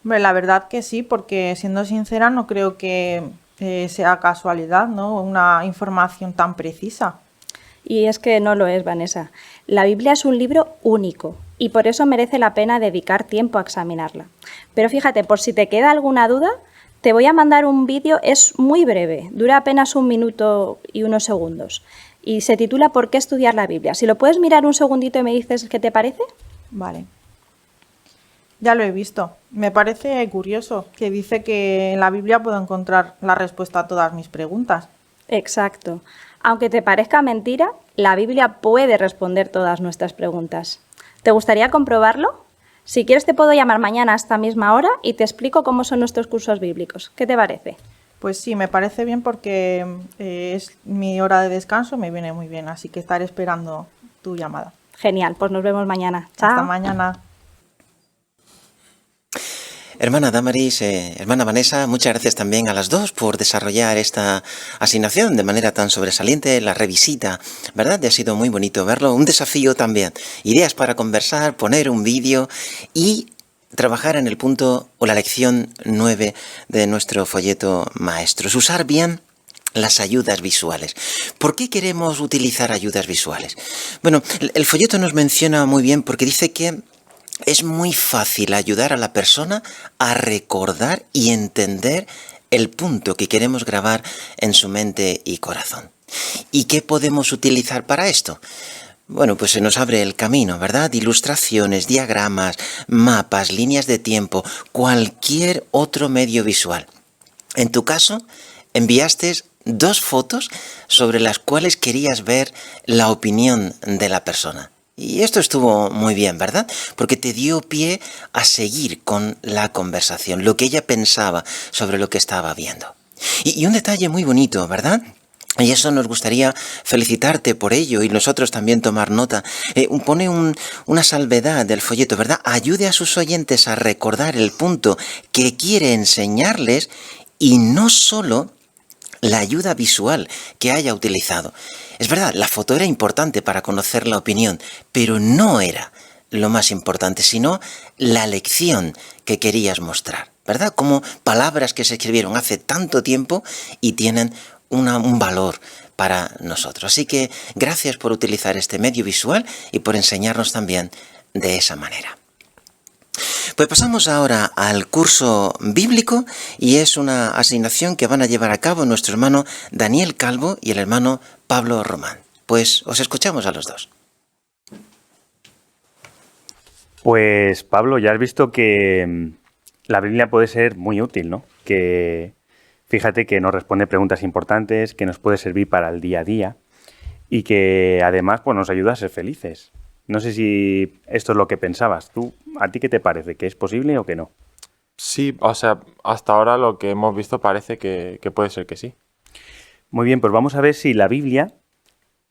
Hombre, la verdad que sí, porque siendo sincera no creo que sea casualidad, ¿no?, una información tan precisa. Y es que no lo es, Vanessa. La Biblia es un libro único y por eso merece la pena dedicar tiempo a examinarla. Pero fíjate, por si te queda alguna duda, te voy a mandar un vídeo, es muy breve, dura apenas 1 minuto y unos segundos. Y se titula ¿Por qué estudiar la Biblia? Si lo puedes mirar un segundito y me dices qué te parece. Vale. Ya lo he visto. Me parece curioso que dice que en la Biblia puedo encontrar la respuesta a todas mis preguntas. Exacto. Aunque te parezca mentira, la Biblia puede responder todas nuestras preguntas. ¿Te gustaría comprobarlo? Si quieres te puedo llamar mañana a esta misma hora y te explico cómo son nuestros cursos bíblicos. ¿Qué te parece? Pues sí, me parece bien porque es mi hora de descanso, me viene muy bien, así que estaré esperando tu llamada. Genial, pues nos vemos mañana. Chao. Hasta mañana. Hermana Damaris, hermana Vanessa, muchas gracias también a las dos por desarrollar esta asignación de manera tan sobresaliente, la revisita, ¿verdad? Ha sido muy bonito verlo, un desafío también, ideas para conversar, poner un vídeo y trabajar en el punto o la lección 9 de nuestro folleto Maestros, usar bien las ayudas visuales. ¿Por qué queremos utilizar ayudas visuales? Bueno, el folleto nos menciona muy bien porque dice que es muy fácil ayudar a la persona a recordar y entender el punto que queremos grabar en su mente y corazón. ¿Y qué podemos utilizar para esto? Bueno, pues se nos abre el camino, ¿verdad? Ilustraciones, diagramas, mapas, líneas de tiempo, cualquier otro medio visual. En tu caso, enviaste 2 fotos sobre las cuales querías ver la opinión de la persona. Y esto estuvo muy bien, ¿verdad? Porque te dio pie a seguir con la conversación, lo que ella pensaba sobre lo que estaba viendo. Y un detalle muy bonito, ¿verdad? Y eso nos gustaría felicitarte por ello y nosotros también tomar nota. Pone una salvedad del folleto, ¿verdad? Ayude a sus oyentes a recordar el punto que quiere enseñarles y no solo la ayuda visual que haya utilizado. Es verdad, la foto era importante para conocer la opinión, pero no era lo más importante, sino la lección que querías mostrar, ¿verdad? Como palabras que se escribieron hace tanto tiempo y tienen un valor para nosotros. Así que gracias por utilizar este medio visual y por enseñarnos también de esa manera. Pues pasamos ahora al curso bíblico y es una asignación que van a llevar a cabo nuestro hermano Daniel Calvo y el hermano Pablo Román. Pues os escuchamos a los dos. Pues Pablo, ya has visto que la Biblia puede ser muy útil, ¿no? Que fíjate que nos responde preguntas importantes, que nos puede servir para el día a día y que además pues, nos ayuda a ser felices. No sé si esto es lo que pensabas. ¿A ti qué te parece? ¿Que es posible o que no? Sí, o sea, hasta ahora lo que hemos visto parece que puede ser que sí. Muy bien, pues vamos a ver si la Biblia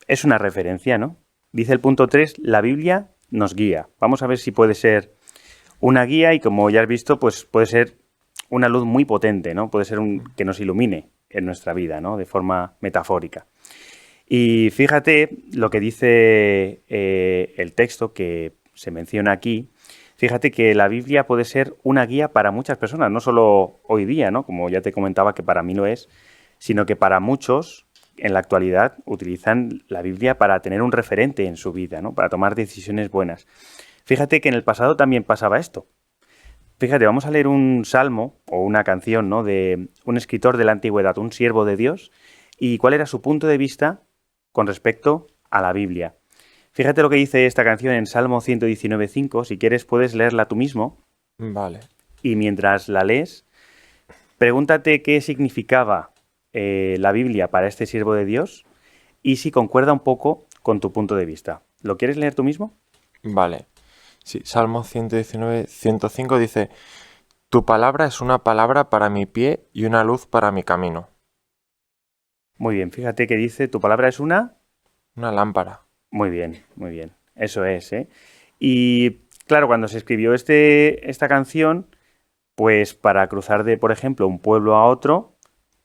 es una referencia, ¿no? Dice el punto 3, la Biblia nos guía. Vamos a ver si puede ser una guía y como ya has visto, pues puede ser una luz muy potente, ¿no? Puede ser que nos ilumine en nuestra vida, ¿no? De forma metafórica. Y fíjate lo que dice el texto que se menciona aquí. Fíjate que la Biblia puede ser una guía para muchas personas, no solo hoy día, ¿no? Como ya te comentaba que para mí lo es, sino que para muchos en la actualidad utilizan la Biblia para tener un referente en su vida, ¿no? Para tomar decisiones buenas. Fíjate que en el pasado también pasaba esto. Fíjate, vamos a leer un salmo o una canción, ¿no? De un escritor de la antigüedad, un siervo de Dios, y cuál era su punto de vista con respecto a la Biblia. Fíjate lo que dice esta canción en Salmo 119.5. Si quieres puedes leerla tú mismo. Vale. Y mientras la lees, pregúntate qué significaba la Biblia para este siervo de Dios y si concuerda un poco con tu punto de vista. ¿Lo quieres leer tú mismo? Vale. Sí, Salmo 119.105 dice: Tu palabra es una palabra para mi pie y una luz para mi camino. Muy bien, fíjate que dice, tu palabra es una lámpara. Muy bien, eso es, ¿eh? Y claro, cuando se escribió esta canción, pues para cruzar de, por ejemplo, un pueblo a otro,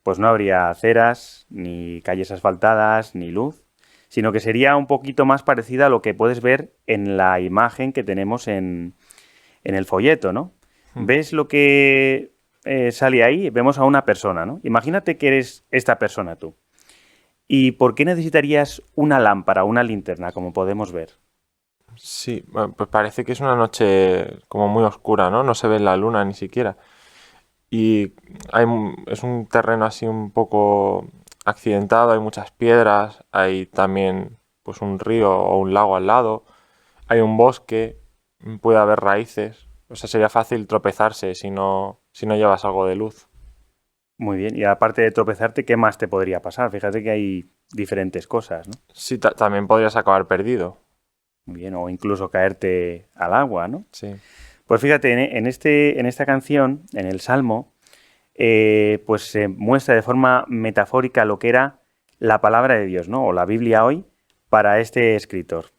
pues no habría aceras, ni calles asfaltadas, ni luz, sino que sería un poquito más parecida a lo que puedes ver en la imagen que tenemos en el folleto, ¿no? ¿Ves lo que sale ahí? Vemos a una persona, ¿no? Imagínate que eres esta persona tú. ¿Y por qué necesitarías una lámpara, una linterna, como podemos ver? Sí, pues parece que es una noche como muy oscura, ¿no? No se ve la luna ni siquiera. Y es un terreno así un poco accidentado, hay muchas piedras, hay también pues un río o un lago al lado, hay un bosque, puede haber raíces. O sea, sería fácil tropezarse si no llevas algo de luz. Muy bien, y aparte de tropezarte, ¿qué más te podría pasar? Fíjate que hay diferentes cosas, ¿no? Sí, también podrías acabar perdido. Muy bien, o incluso caerte al agua, ¿no? Sí. Pues fíjate, en esta canción, en el Salmo, pues se muestra de forma metafórica lo que era la palabra de Dios, ¿no? O la Biblia hoy para este escritor.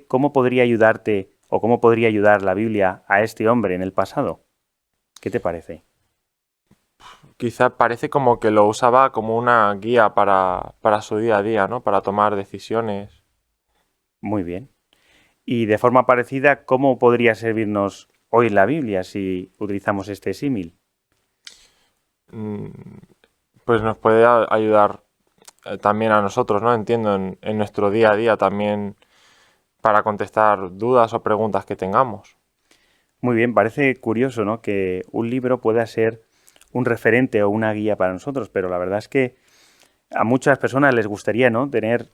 ¿Cómo podría ayudarte o cómo podría ayudar la Biblia a este hombre en el pasado? ¿Qué te parece? Quizá parece como que lo usaba como una guía para su día a día, ¿no? Para tomar decisiones. Muy bien. Y de forma parecida, ¿cómo podría servirnos hoy la Biblia si utilizamos este símil? Pues nos puede ayudar también a nosotros, ¿no? Entiendo, en nuestro día a día también para contestar dudas o preguntas que tengamos. Muy bien, parece curioso, ¿no? Que un libro pueda ser un referente o una guía para nosotros, pero la verdad es que a muchas personas les gustaría, ¿no? Tener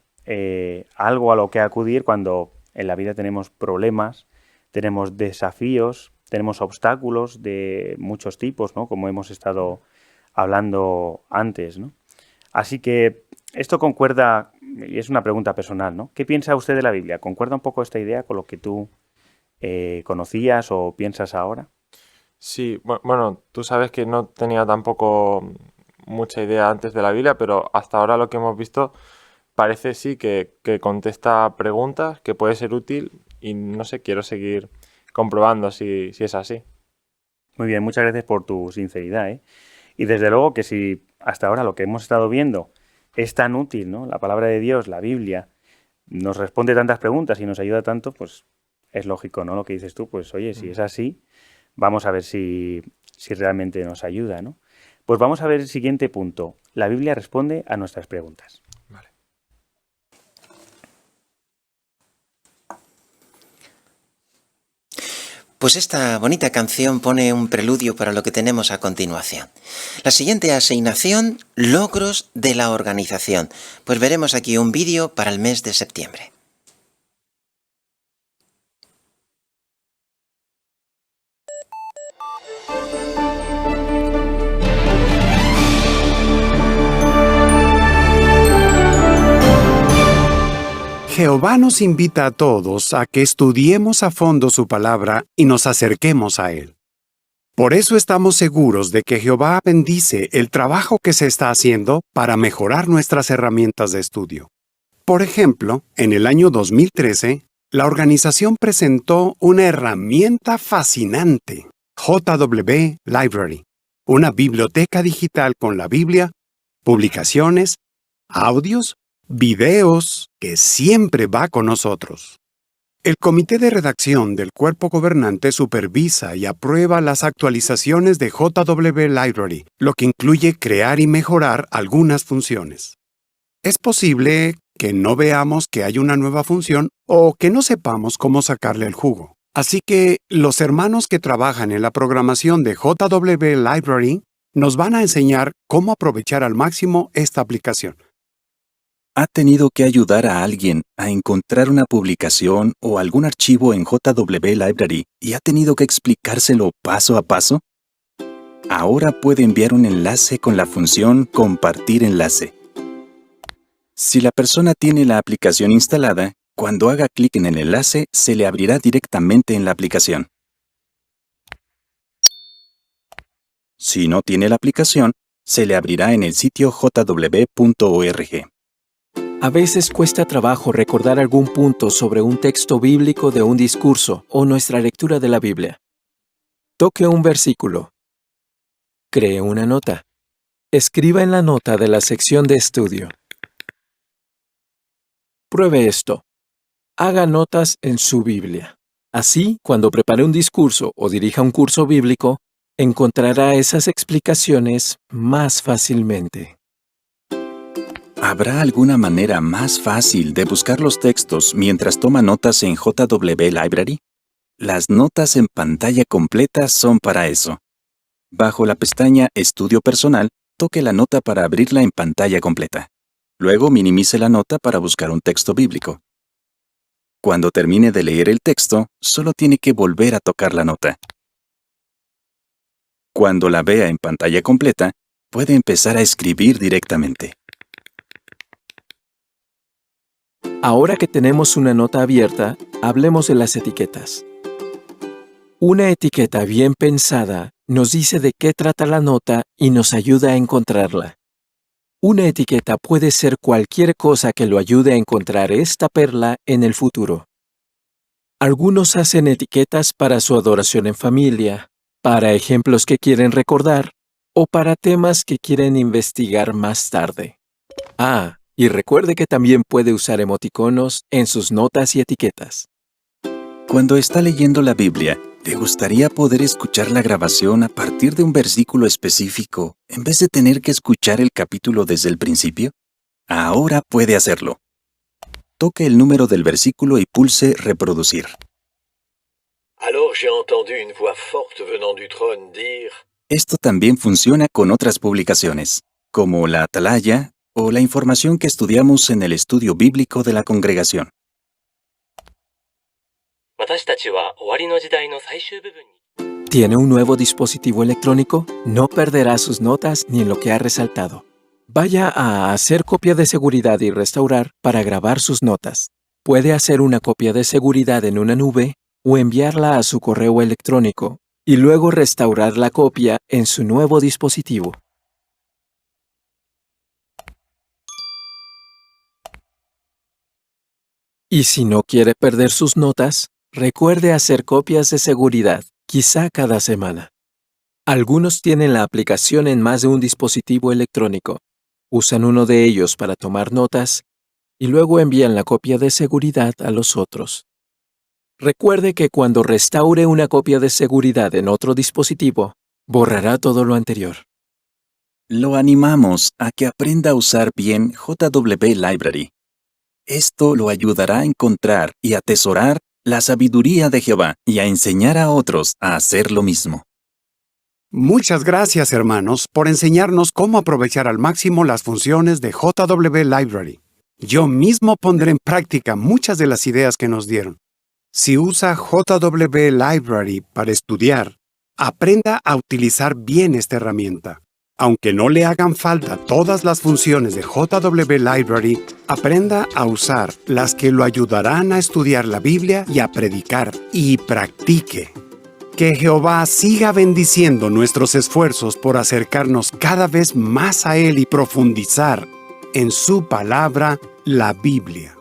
algo a lo que acudir cuando en la vida tenemos problemas, tenemos desafíos, tenemos obstáculos de muchos tipos, ¿no? Como hemos estado hablando antes, ¿no? Así que esto concuerda, y es una pregunta personal, ¿no? ¿Qué piensa usted de la Biblia? ¿Concuerda un poco esta idea con lo que tú conocías o piensas ahora? Sí, bueno, tú sabes que no tenía tampoco mucha idea antes de la Biblia, pero hasta ahora lo que hemos visto parece sí que contesta preguntas, que puede ser útil y no sé, quiero seguir comprobando si es así. Muy bien, muchas gracias por tu sinceridad, ¿eh? Y desde luego que si hasta ahora lo que hemos estado viendo es tan útil, ¿no? La palabra de Dios, la Biblia, nos responde tantas preguntas y nos ayuda tanto, pues es lógico, ¿no? Lo que dices tú, pues oye, si es así, vamos a ver si realmente nos ayuda, ¿no? Pues vamos a ver el siguiente punto. La Biblia responde a nuestras preguntas. Pues esta bonita canción pone un preludio para lo que tenemos a continuación. La siguiente asignación, logros de la organización. Pues veremos aquí un vídeo para el mes de septiembre. Jehová nos invita a todos a que estudiemos a fondo su palabra y nos acerquemos a Él. Por eso estamos seguros de que Jehová bendice el trabajo que se está haciendo para mejorar nuestras herramientas de estudio. Por ejemplo, en el año 2013, la organización presentó una herramienta fascinante, JW Library, una biblioteca digital con la Biblia, publicaciones, audios, videos, que siempre va con nosotros. El comité de redacción del cuerpo gobernante supervisa y aprueba las actualizaciones de JW Library, lo que incluye crear y mejorar algunas funciones. Es posible que no veamos que hay una nueva función o que no sepamos cómo sacarle el jugo. Así que los hermanos que trabajan en la programación de JW Library nos van a enseñar cómo aprovechar al máximo esta aplicación. ¿Ha tenido que ayudar a alguien a encontrar una publicación o algún archivo en JW Library y ha tenido que explicárselo paso a paso? Ahora puede enviar un enlace con la función Compartir enlace. Si la persona tiene la aplicación instalada, cuando haga clic en el enlace, se le abrirá directamente en la aplicación. Si no tiene la aplicación, se le abrirá en el sitio jw.org. A veces cuesta trabajo recordar algún punto sobre un texto bíblico de un discurso o nuestra lectura de la Biblia. Toque un versículo. Cree una nota. Escriba en la nota de la sección de estudio. Pruebe esto. Haga notas en su Biblia. Así, cuando prepare un discurso o dirija un curso bíblico, encontrará esas explicaciones más fácilmente. ¿Habrá alguna manera más fácil de buscar los textos mientras toma notas en JW Library? Las notas en pantalla completa son para eso. Bajo la pestaña Estudio Personal, toque la nota para abrirla en pantalla completa. Luego minimice la nota para buscar un texto bíblico. Cuando termine de leer el texto, solo tiene que volver a tocar la nota. Cuando la vea en pantalla completa, puede empezar a escribir directamente. Ahora que tenemos una nota abierta, hablemos de las etiquetas. Una etiqueta bien pensada nos dice de qué trata la nota y nos ayuda a encontrarla. Una etiqueta puede ser cualquier cosa que lo ayude a encontrar esta perla en el futuro. Algunos hacen etiquetas para su adoración en familia, para ejemplos que quieren recordar o para temas que quieren investigar más tarde. Ah, y recuerde que también puede usar emoticonos en sus notas y etiquetas. Cuando está leyendo la Biblia, ¿te gustaría poder escuchar la grabación a partir de un versículo específico en vez de tener que escuchar el capítulo desde el principio? Ahora puede hacerlo. Toque el número del versículo y pulse reproducir. Alors j'ai entendu une voix forte venant du trône dire: Esto también funciona con otras publicaciones, como la Atalaya o la información que estudiamos en el estudio bíblico de la congregación. 私たちは終わりの時代の最終部分に ¿Tiene un nuevo dispositivo electrónico? No perderá sus notas ni en lo que ha resaltado. Vaya a hacer copia de seguridad y restaurar para grabar sus notas. Puede hacer una copia de seguridad en una nube o enviarla a su correo electrónico y luego restaurar la copia en su nuevo dispositivo. Y si no quiere perder sus notas, recuerde hacer copias de seguridad, quizá cada semana. Algunos tienen la aplicación en más de un dispositivo electrónico. Usan uno de ellos para tomar notas y luego envían la copia de seguridad a los otros. Recuerde que cuando restaure una copia de seguridad en otro dispositivo, borrará todo lo anterior. Lo animamos a que aprenda a usar bien JW Library. Esto lo ayudará a encontrar y atesorar la sabiduría de Jehová y a enseñar a otros a hacer lo mismo. Muchas gracias, hermanos, por enseñarnos cómo aprovechar al máximo las funciones de JW Library. Yo mismo pondré en práctica muchas de las ideas que nos dieron. Si usa JW Library para estudiar, aprenda a utilizar bien esta herramienta. Aunque no le hagan falta todas las funciones de JW Library, aprenda a usar las que lo ayudarán a estudiar la Biblia y a predicar, y practique. Que Jehová siga bendiciendo nuestros esfuerzos por acercarnos cada vez más a Él y profundizar en su palabra, la Biblia.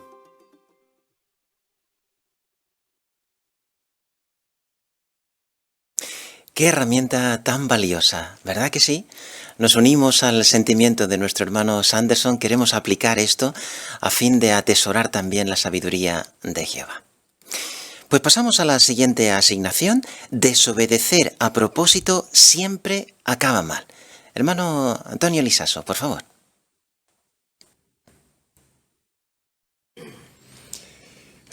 Qué herramienta tan valiosa, ¿verdad que sí? Nos unimos al sentimiento de nuestro hermano Sanderson, queremos aplicar esto a fin de atesorar también la sabiduría de Jehová. Pues pasamos a la siguiente asignación. Desobedecer a propósito siempre acaba mal. Hermano Antonio Lisaso, por favor.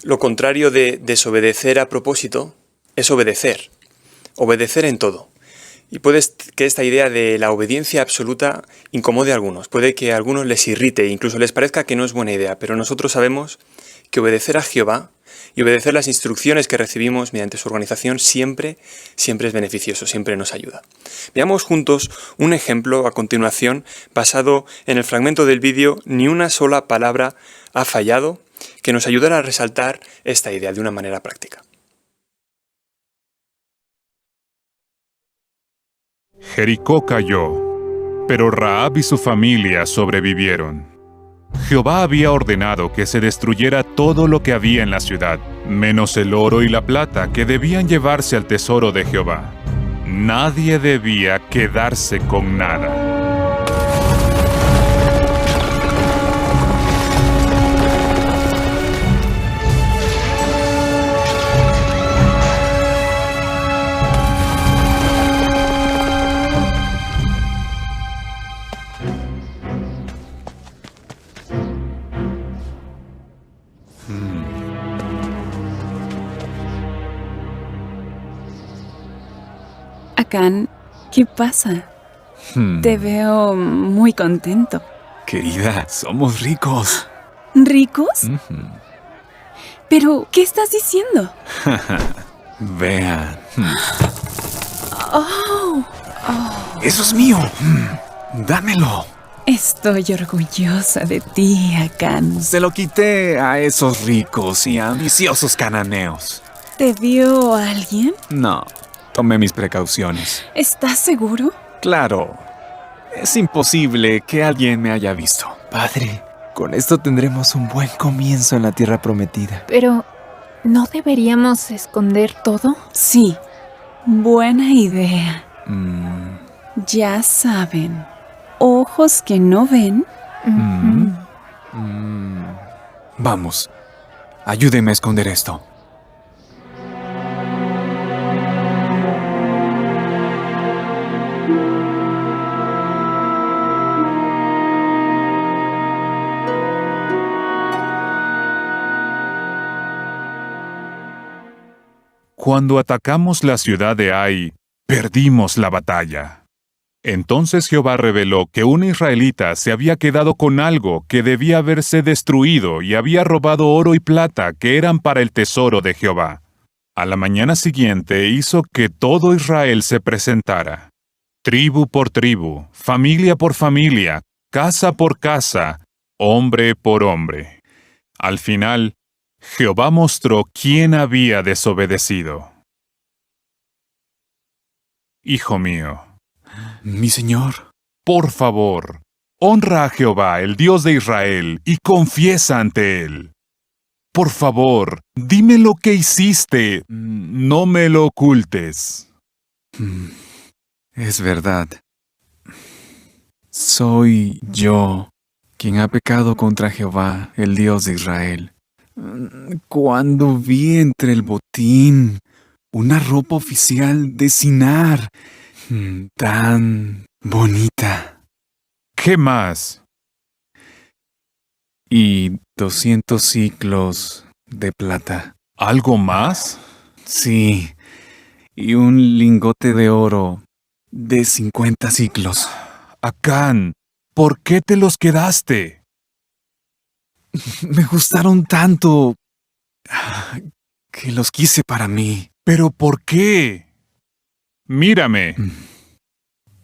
Lo contrario de desobedecer a propósito es obedecer. Obedecer en todo. Y puede que esta idea de la obediencia absoluta incomode a algunos. Puede que a algunos les irrite e incluso les parezca que no es buena idea. Pero nosotros sabemos que obedecer a Jehová y obedecer las instrucciones que recibimos mediante su organización siempre es beneficioso, siempre nos ayuda. Veamos juntos un ejemplo a continuación basado en el fragmento del vídeo Ni una sola palabra ha fallado, que nos ayudará a resaltar esta idea de una manera práctica. Jericó cayó, pero Rahab y su familia sobrevivieron. Jehová había ordenado que se destruyera todo lo que había en la ciudad, menos el oro y la plata que debían llevarse al tesoro de Jehová. Nadie debía quedarse con nada. Acán, ¿qué pasa? Te veo muy contento. Querida, somos ricos. ¿Ricos? ¿Pero qué estás diciendo? Vean. Oh. Eso es mío. Dámelo. Estoy orgullosa de ti, Acán. Se lo quité a esos ricos y ambiciosos cananeos. ¿Te vio alguien? No, tomé mis precauciones. ¿Estás seguro? Claro, es imposible que alguien me haya visto. Padre, con esto tendremos un buen comienzo en la tierra prometida. Pero, ¿no deberíamos esconder todo? Sí, buena idea. Ya saben, ojos que no ven. Vamos, ayúdeme a esconder esto. Cuando atacamos la ciudad de Ai, perdimos la batalla. Entonces Jehová reveló que un israelita se había quedado con algo que debía haberse destruido y había robado oro y plata que eran para el tesoro de Jehová. A la mañana siguiente hizo que todo Israel se presentara, tribu por tribu, familia por familia, casa por casa, hombre por hombre. Al final, Jehová mostró quién había desobedecido. Hijo mío, mi señor, por favor, honra a Jehová, el Dios de Israel, y confiesa ante él. Por favor, dime lo que hiciste, no me lo ocultes. Es verdad. Soy yo quien ha pecado contra Jehová, el Dios de Israel. Cuando vi entre el botín una ropa oficial de Sinar, tan bonita. ¿Qué más? Y 200 siclos de plata. ¿Algo más? Sí, y un lingote de oro de 50 siclos. Acán, ¿por qué te los quedaste? Me gustaron tanto que los quise para mí. ¿Pero por qué? Mírame.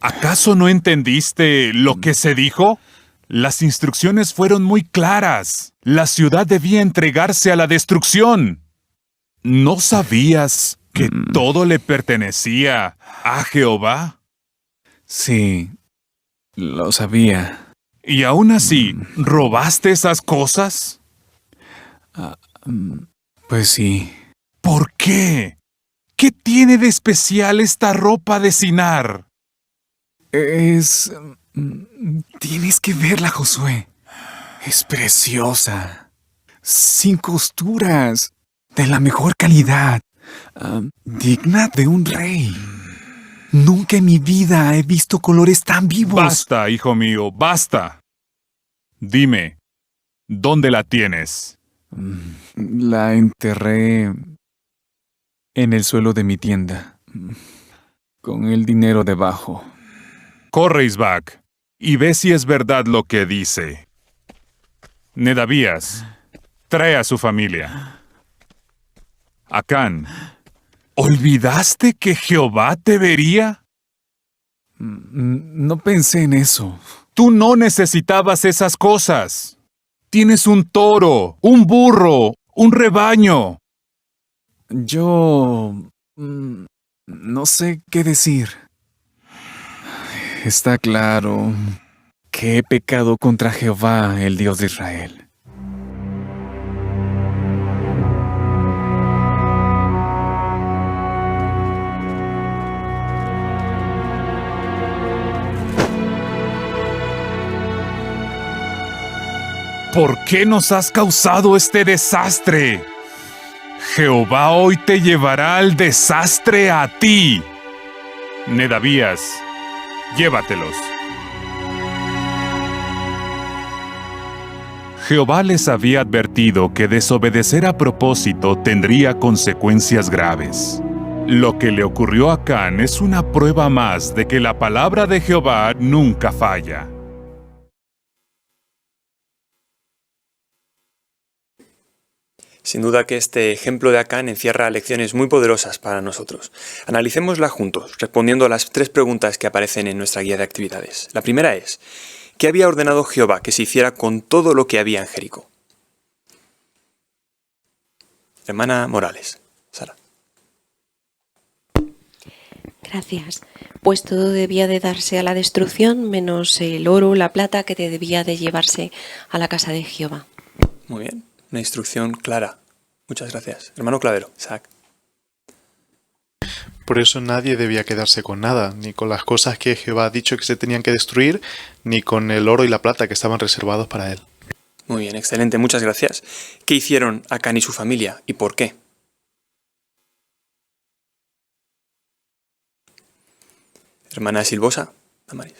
¿Acaso no entendiste lo que se dijo? Las instrucciones fueron muy claras. La ciudad debía entregarse a la destrucción. ¿No sabías que todo le pertenecía a Jehová? Sí, lo sabía. ¿Y aún así, robaste esas cosas? Pues sí. ¿Por qué? ¿Qué tiene de especial esta ropa de Sinar? Tienes que verla, Josué. Es preciosa. Sin costuras. De la mejor calidad. Digna de un rey. Nunca en mi vida he visto colores tan vivos. Basta, hijo mío, basta. Dime, ¿dónde la tienes? La enterré en el suelo de mi tienda, con el dinero debajo. Corre, Isbac, y ve si es verdad lo que dice. Nedavías, trae a su familia. Acán, ¿olvidaste que Jehová te vería? No pensé en eso. Tú no necesitabas esas cosas. Tienes un toro, un burro, un rebaño. Yo no sé qué decir. Está claro que he pecado contra Jehová, el Dios de Israel. ¿Por qué nos has causado este desastre? Jehová hoy te llevará al desastre a ti. Nedavías, llévatelos. Jehová les había advertido que desobedecer a propósito tendría consecuencias graves. Lo que le ocurrió a Acán es una prueba más de que la palabra de Jehová nunca falla. Sin duda que este ejemplo de Acán encierra lecciones muy poderosas para nosotros. Analicémosla juntos, respondiendo a las 3 preguntas que aparecen en nuestra guía de actividades. La primera es, ¿Qué había ordenado Jehová que se hiciera con todo lo que había en Jericó? Hermana Morales. Sara. Gracias. Pues todo debía de darse a la destrucción, menos el oro, la plata que debía de llevarse a la casa de Jehová. Muy bien. Una instrucción clara. Muchas gracias. Hermano Clavero. Isaac. Por eso nadie debía quedarse con nada, ni con las cosas que Jehová ha dicho que se tenían que destruir, ni con el oro y la plata que estaban reservados para él. Muy bien, excelente, muchas gracias. ¿Qué hicieron Acán y su familia y por qué? Hermana Silvosa, Damaris.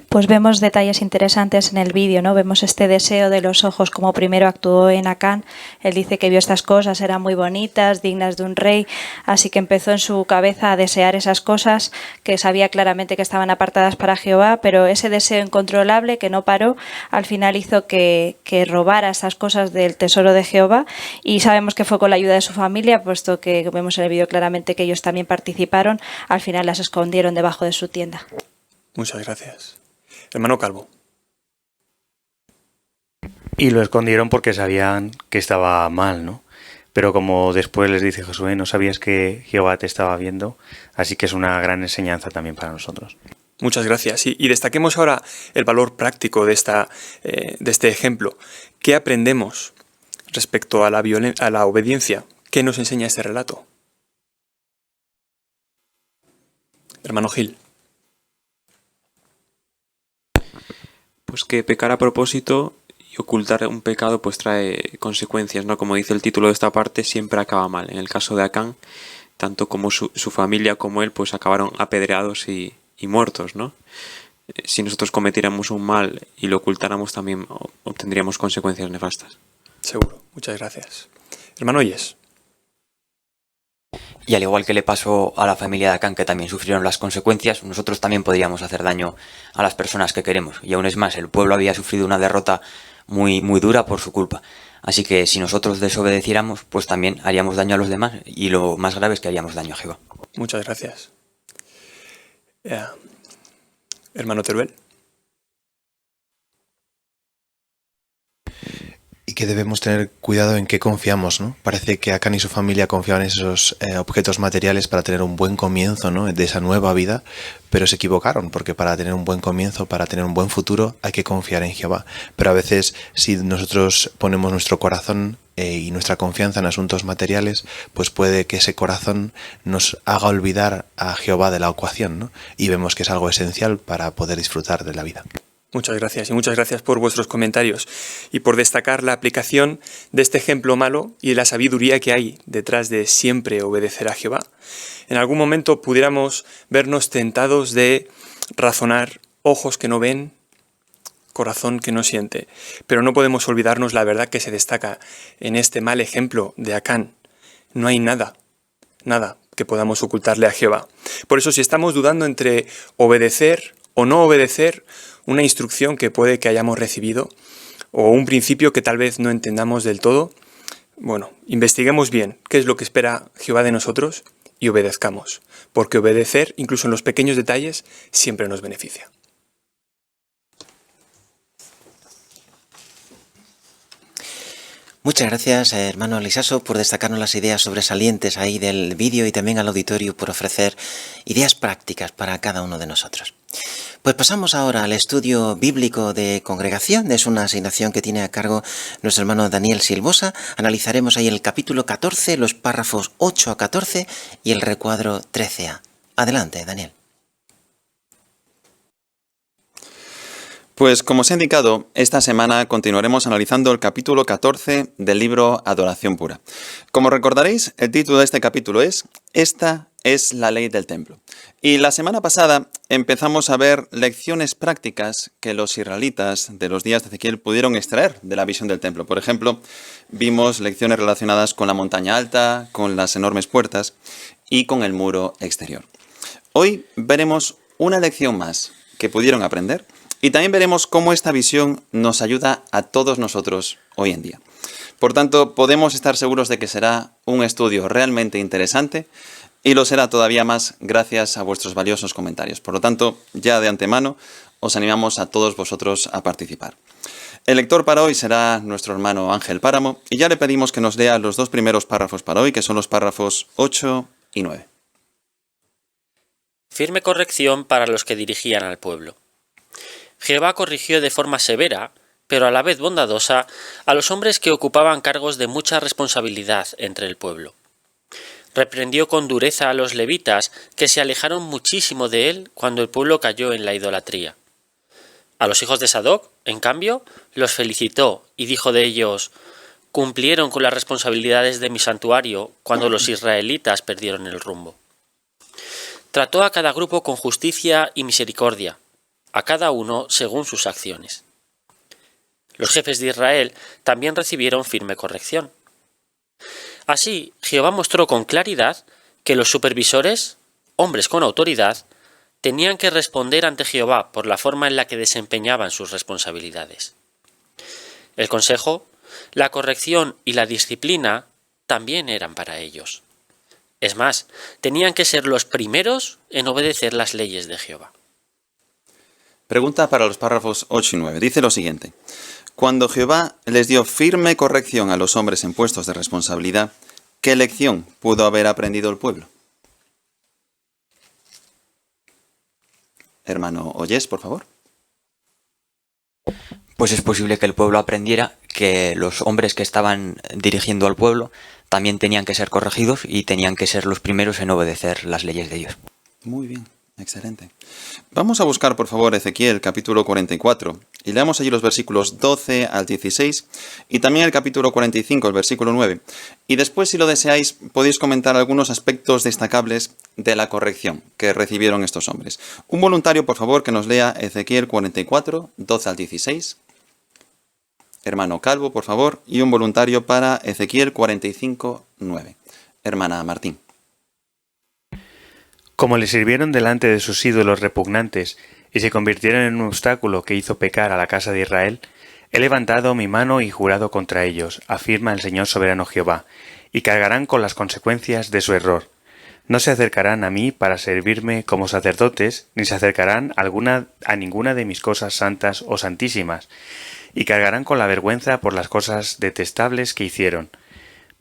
Pues vemos detalles interesantes en el vídeo, ¿no? Vemos este deseo de los ojos, como primero actuó en Acán. Él dice que vio estas cosas, eran muy bonitas, dignas de un rey, así que empezó en su cabeza a desear esas cosas que sabía claramente que estaban apartadas para Jehová, pero ese deseo incontrolable que no paró, al final hizo que robara esas cosas del tesoro de Jehová, y sabemos que fue con la ayuda de su familia, puesto que vemos en el vídeo claramente que ellos también participaron, al final las escondieron debajo de su tienda. Muchas gracias. Hermano Calvo. Y lo escondieron porque sabían que estaba mal, ¿no? Pero como después les dice Josué, no sabías que Jehová te estaba viendo, así que es una gran enseñanza también para nosotros. Muchas gracias. Y destaquemos ahora el valor práctico de este ejemplo. ¿Qué aprendemos respecto a la obediencia? ¿Qué nos enseña este relato? Hermano Gil. Pues que pecar a propósito y ocultar un pecado pues trae consecuencias, ¿no? Como dice el título de esta parte, siempre acaba mal. En el caso de Acán, tanto como su familia como él pues acabaron apedreados y muertos, ¿no? Si nosotros cometiéramos un mal y lo ocultáramos también obtendríamos consecuencias nefastas. Seguro. Muchas gracias. Hermano Yes. Y al igual que le pasó a la familia de Acán, que también sufrieron las consecuencias, nosotros también podríamos hacer daño a las personas que queremos. Y aún es más, el pueblo había sufrido una derrota muy, muy dura por su culpa. Así que si nosotros desobedeciéramos, pues también haríamos daño a los demás, y lo más grave es que haríamos daño a Jehová. Muchas gracias. Hermano Teruel. Y que debemos tener cuidado en qué confiamos, ¿no? Parece que Acán y su familia confiaban en esos objetos materiales para tener un buen comienzo, ¿no? De esa nueva vida, pero se equivocaron, porque para tener un buen comienzo, para tener un buen futuro, hay que confiar en Jehová. Pero a veces, si nosotros ponemos nuestro corazón y nuestra confianza en asuntos materiales, pues puede que ese corazón nos haga olvidar a Jehová de la ecuación, ¿no? Y vemos que es algo esencial para poder disfrutar de la vida. Muchas gracias, y muchas gracias por vuestros comentarios y por destacar la aplicación de este ejemplo malo y la sabiduría que hay detrás de siempre obedecer a Jehová. En algún momento pudiéramos vernos tentados de razonar, ojos que no ven, corazón que no siente, pero no podemos olvidarnos la verdad que se destaca en este mal ejemplo de Acán. No hay nada que podamos ocultarle a Jehová. Por eso, si estamos dudando entre obedecer o no obedecer una instrucción que puede que hayamos recibido o un principio que tal vez no entendamos del todo, bueno, investiguemos bien qué es lo que espera Jehová de nosotros y obedezcamos, porque obedecer, incluso en los pequeños detalles, siempre nos beneficia. Muchas gracias, hermano Lisaso, por destacarnos las ideas sobresalientes ahí del vídeo y también al auditorio por ofrecer ideas prácticas para cada uno de nosotros. Pues pasamos ahora al estudio bíblico de congregación. Es una asignación que tiene a cargo nuestro hermano Daniel Silvosa. Analizaremos ahí el capítulo 14, los párrafos 8 a 14 y el recuadro 13a. Adelante, Daniel. Pues como os he indicado, esta semana continuaremos analizando el capítulo 14 del libro Adoración Pura. Como recordaréis, el título de este capítulo es Esta es la ley del templo. Y la semana pasada empezamos a ver lecciones prácticas que los israelitas de los días de Ezequiel pudieron extraer de la visión del templo. Por ejemplo, vimos lecciones relacionadas con la montaña alta, con las enormes puertas y con el muro exterior. Hoy veremos una lección más que pudieron aprender y también veremos cómo esta visión nos ayuda a todos nosotros hoy en día. Por tanto, podemos estar seguros de que será un estudio realmente interesante y lo será todavía más gracias a vuestros valiosos comentarios. Por lo tanto, ya de antemano, os animamos a todos vosotros a participar. El lector para hoy será nuestro hermano Ángel Páramo, y ya le pedimos que nos lea los dos primeros párrafos para hoy, que son los párrafos 8 y 9. Firme corrección para los que dirigían al pueblo. Jehová corrigió de forma severa, pero a la vez bondadosa, a los hombres que ocupaban cargos de mucha responsabilidad entre el pueblo. Reprendió con dureza a los levitas, que se alejaron muchísimo de él cuando el pueblo cayó en la idolatría. A los hijos de Sadoc, en cambio, los felicitó y dijo de ellos: cumplieron con las responsabilidades de mi santuario cuando los israelitas perdieron el rumbo. Trató a cada grupo con justicia y misericordia, a cada uno según sus acciones. Los jefes de Israel también recibieron firme corrección. Así, Jehová mostró con claridad que los supervisores, hombres con autoridad, tenían que responder ante Jehová por la forma en la que desempeñaban sus responsabilidades. El consejo, la corrección y la disciplina también eran para ellos. Es más, tenían que ser los primeros en obedecer las leyes de Jehová. Pregunta para los párrafos 8 y 9. Dice lo siguiente: cuando Jehová les dio firme corrección a los hombres en puestos de responsabilidad, ¿qué lección pudo haber aprendido el pueblo? Hermano Oyes, por favor. Pues es posible que el pueblo aprendiera que los hombres que estaban dirigiendo al pueblo también tenían que ser corregidos y tenían que ser los primeros en obedecer las leyes de ellos. Muy bien, excelente. Vamos a buscar, por favor, Ezequiel capítulo 44 y leamos allí los versículos 12 al 16 y también el capítulo 45, el versículo 9. Y después, si lo deseáis, podéis comentar algunos aspectos destacables de la corrección que recibieron estos hombres. Un voluntario, por favor, que nos lea Ezequiel 44, 12 al 16. Hermano Calvo, por favor, y un voluntario para Ezequiel 45, 9. Hermana Martín. Como le sirvieron delante de sus ídolos repugnantes y se convirtieron en un obstáculo que hizo pecar a la casa de Israel, he levantado mi mano y jurado contra ellos, afirma el Señor soberano Jehová, y cargarán con las consecuencias de su error. No se acercarán a mí para servirme como sacerdotes, ni se acercarán a ninguna de mis cosas santas o santísimas, y cargarán con la vergüenza por las cosas detestables que hicieron.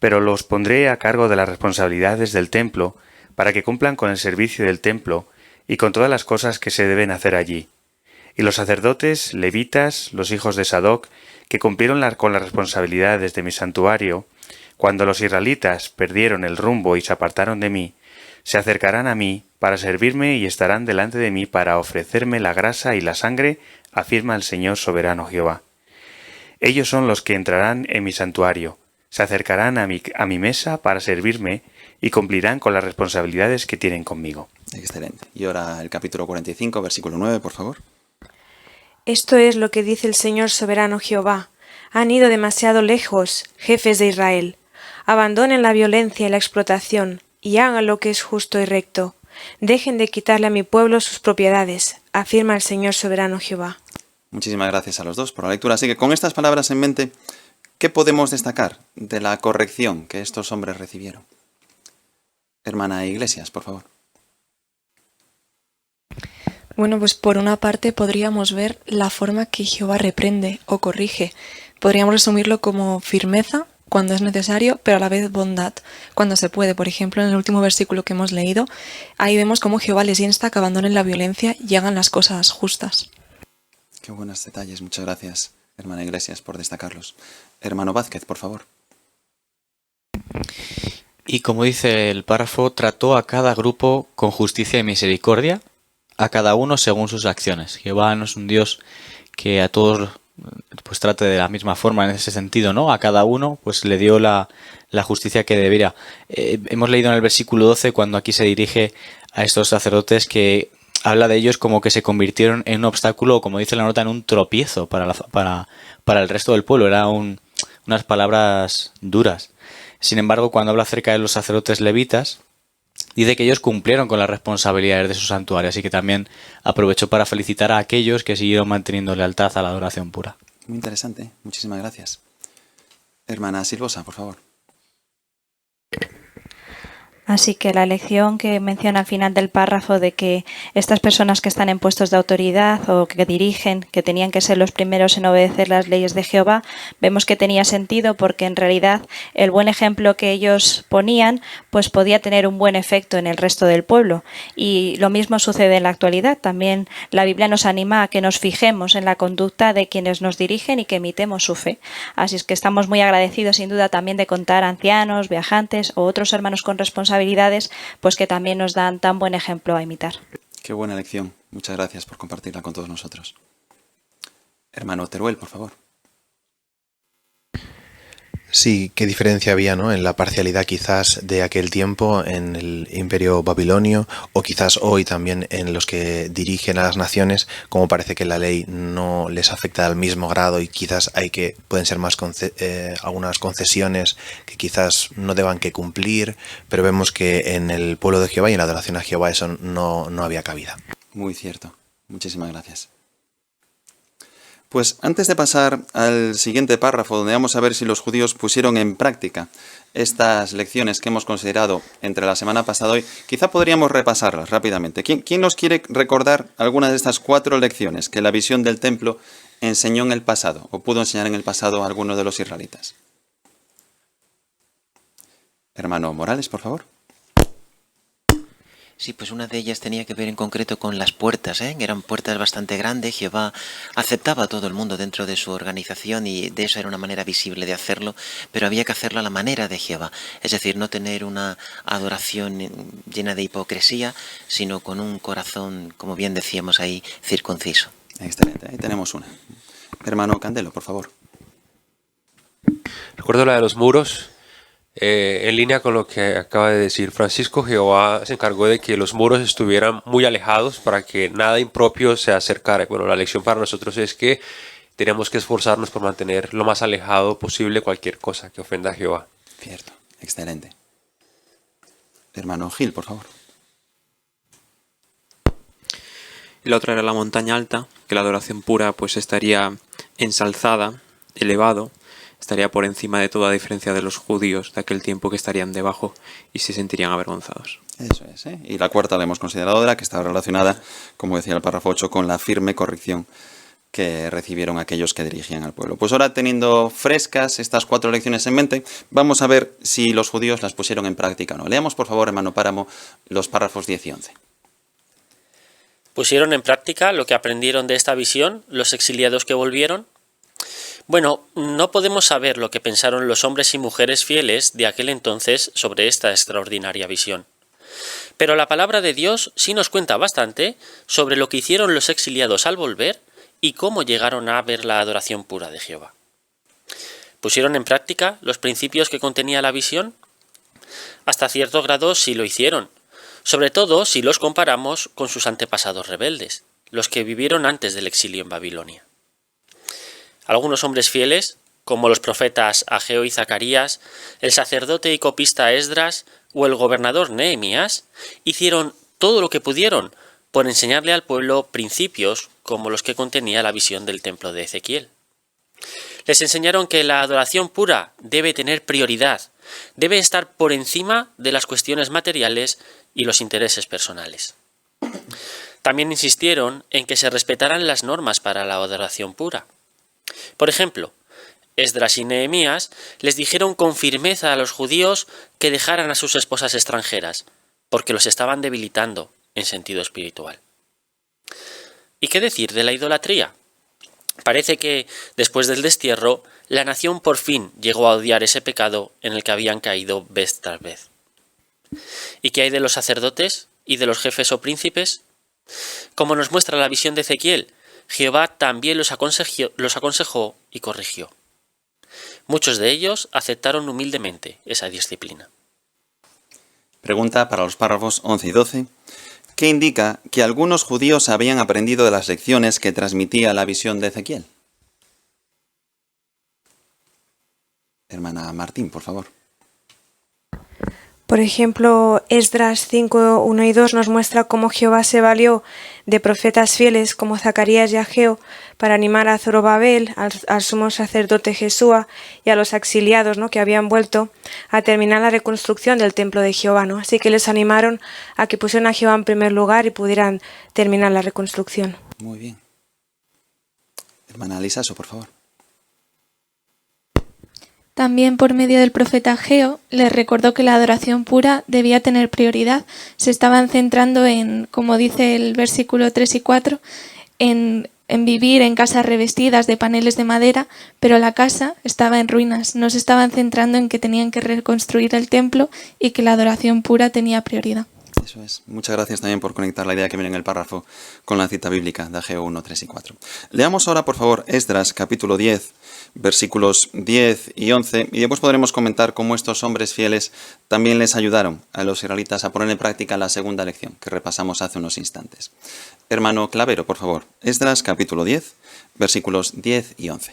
Pero los pondré a cargo de las responsabilidades del templo, para que cumplan con el servicio del templo y con todas las cosas que se deben hacer allí. Y los sacerdotes, levitas, los hijos de Sadoc, que cumplieron con las responsabilidades de mi santuario, cuando los israelitas perdieron el rumbo y se apartaron de mí, se acercarán a mí para servirme y estarán delante de mí para ofrecerme la grasa y la sangre, afirma el Señor soberano Jehová. Ellos son los que entrarán en mi santuario, se acercarán a mi mesa para servirme y cumplirán con las responsabilidades que tienen conmigo. Excelente. Y ahora el capítulo 45, versículo 9, por favor. Esto es lo que dice el Señor soberano Jehová. Han ido demasiado lejos, jefes de Israel. Abandonen la violencia y la explotación, y hagan lo que es justo y recto. Dejen de quitarle a mi pueblo sus propiedades, afirma el Señor soberano Jehová. Muchísimas gracias a los dos por la lectura. Así que con estas palabras en mente, ¿qué podemos destacar de la corrección que estos hombres recibieron? Hermana Iglesias, por favor. Bueno, pues por una parte podríamos ver la forma que Jehová reprende o corrige. Podríamos resumirlo como firmeza cuando es necesario, pero a la vez bondad cuando se puede. Por ejemplo, en el último versículo que hemos leído, ahí vemos cómo Jehová les insta a que abandonen la violencia y hagan las cosas justas. Qué buenos detalles. Muchas gracias, hermana Iglesias, por destacarlos. Hermano Vázquez, por favor. Y como dice el párrafo, trató a cada grupo con justicia y misericordia, a cada uno según sus acciones. Jehová no es un Dios que a todos pues trate de la misma forma en ese sentido, ¿no? A cada uno pues le dio la justicia que debiera. Hemos leído en el versículo 12 cuando aquí se dirige a estos sacerdotes que habla de ellos como que se convirtieron en un obstáculo o, como dice la nota, en un tropiezo para el resto del pueblo. Eran unas palabras duras. Sin embargo, cuando habla acerca de los sacerdotes levitas, dice que ellos cumplieron con las responsabilidades de su santuario, así que también aprovechó para felicitar a aquellos que siguieron manteniendo lealtad a la adoración pura. Muy interesante, muchísimas gracias. Hermana Silvosa, por favor. Así que la lección que menciona al final del párrafo de que estas personas que están en puestos de autoridad o que dirigen, que tenían que ser los primeros en obedecer las leyes de Jehová, vemos que tenía sentido porque en realidad el buen ejemplo que ellos ponían pues podía tener un buen efecto en el resto del pueblo. Y lo mismo sucede en la actualidad. También la Biblia nos anima a que nos fijemos en la conducta de quienes nos dirigen y que imitemos su fe. Así es que estamos muy agradecidos sin duda también de contar a ancianos, viajantes o otros hermanos con responsabilidades, pues que también nos dan tan buen ejemplo a imitar. Qué buena lección. Muchas gracias por compartirla con todos nosotros. Hermano Teruel, por favor. Sí, qué diferencia había, ¿no?, en la parcialidad quizás de aquel tiempo en el imperio babilonio o quizás hoy también en los que dirigen a las naciones, como parece que la ley no les afecta al mismo grado y quizás pueden ser más algunas concesiones que quizás no deban que cumplir, pero vemos que en el pueblo de Jehová y en la adoración a Jehová eso no había cabida. Muy cierto. Muchísimas gracias. Pues antes de pasar al siguiente párrafo, donde vamos a ver si los judíos pusieron en práctica estas lecciones que hemos considerado entre la semana pasada y hoy, quizá podríamos repasarlas rápidamente. ¿Quién nos quiere recordar alguna de estas 4 lecciones que la visión del templo enseñó en el pasado, o pudo enseñar en el pasado a alguno de los israelitas? Hermano Morales, por favor. Sí, pues una de ellas tenía que ver en concreto con las puertas, que eran puertas bastante grandes. Jehová aceptaba a todo el mundo dentro de su organización y de eso era una manera visible de hacerlo, pero había que hacerlo a la manera de Jehová, es decir, no tener una adoración llena de hipocresía, sino con un corazón, como bien decíamos ahí, circunciso. Excelente, ahí tenemos una. Hermano Candelo, por favor. Recuerdo la de los muros. En línea con lo que acaba de decir Francisco, Jehová se encargó de que los muros estuvieran muy alejados para que nada impropio se acercara. Bueno, la lección para nosotros es que tenemos que esforzarnos por mantener lo más alejado posible cualquier cosa que ofenda a Jehová. Cierto, excelente. Hermano Gil, por favor. Y la otra era la montaña alta, que la adoración pura pues estaría ensalzada, elevado, estaría por encima de toda diferencia de los judíos de aquel tiempo, que estarían debajo y se sentirían avergonzados. Eso es, ¿eh? Y la cuarta la hemos considerado de la que estaba relacionada, como decía el párrafo 8, con la firme corrección que recibieron aquellos que dirigían al pueblo. Pues ahora, teniendo frescas estas 4 lecciones en mente, vamos a ver si los judíos las pusieron en práctica o no. Leamos, por favor, hermano Páramo, los párrafos 10 y 11. ¿Pusieron en práctica lo que aprendieron de esta visión los exiliados que volvieron? Bueno, no podemos saber lo que pensaron los hombres y mujeres fieles de aquel entonces sobre esta extraordinaria visión. Pero la palabra de Dios sí nos cuenta bastante sobre lo que hicieron los exiliados al volver y cómo llegaron a ver la adoración pura de Jehová. ¿Pusieron en práctica los principios que contenía la visión? Hasta cierto grado sí lo hicieron, sobre todo si los comparamos con sus antepasados rebeldes, los que vivieron antes del exilio en Babilonia. Algunos hombres fieles, como los profetas Ageo y Zacarías, el sacerdote y copista Esdras o el gobernador Nehemías, hicieron todo lo que pudieron por enseñarle al pueblo principios como los que contenía la visión del templo de Ezequiel. Les enseñaron que la adoración pura debe tener prioridad, debe estar por encima de las cuestiones materiales y los intereses personales. También insistieron en que se respetaran las normas para la adoración pura. Por ejemplo, Esdras y Nehemías les dijeron con firmeza a los judíos que dejaran a sus esposas extranjeras, porque los estaban debilitando en sentido espiritual. ¿Y qué decir de la idolatría? Parece que, después del destierro, la nación por fin llegó a odiar ese pecado en el que habían caído vez tras vez. ¿Y qué hay de los sacerdotes y de los jefes o príncipes? Como nos muestra la visión de Ezequiel, Jehová también los aconsejó y corrigió. Muchos de ellos aceptaron humildemente esa disciplina. Pregunta para los párrafos 11 y 12. ¿Qué indica que algunos judíos habían aprendido de las lecciones que transmitía la visión de Ezequiel? Hermana Martín, por favor. Por ejemplo, Esdras 5, 1 y 2 nos muestra cómo Jehová se valió de profetas fieles como Zacarías y Ageo para animar a Zorobabel, al sumo sacerdote Jesúa y a los exiliados, ¿no?, que habían vuelto a terminar la reconstrucción del templo de Jehová, ¿no? Así que les animaron a que pusieran a Jehová en primer lugar y pudieran terminar la reconstrucción. Muy bien. Hermana Lisaso, por favor. También por medio del profeta Ageo les recordó que la adoración pura debía tener prioridad. Se estaban centrando en, como dice el versículo 3 y 4, en vivir en casas revestidas de paneles de madera, pero la casa estaba en ruinas. No se estaban centrando en que tenían que reconstruir el templo y que la adoración pura tenía prioridad. Eso es. Muchas gracias también por conectar la idea que viene en el párrafo con la cita bíblica de Ageo 1, 3 y 4. Leamos ahora, por favor, Esdras, capítulo 10, versículos 10 y 11, y después podremos comentar cómo estos hombres fieles también les ayudaron a los israelitas a poner en práctica la segunda lección que repasamos hace unos instantes. Hermano Clavero, por favor, Esdras, capítulo 10, versículos 10 y 11.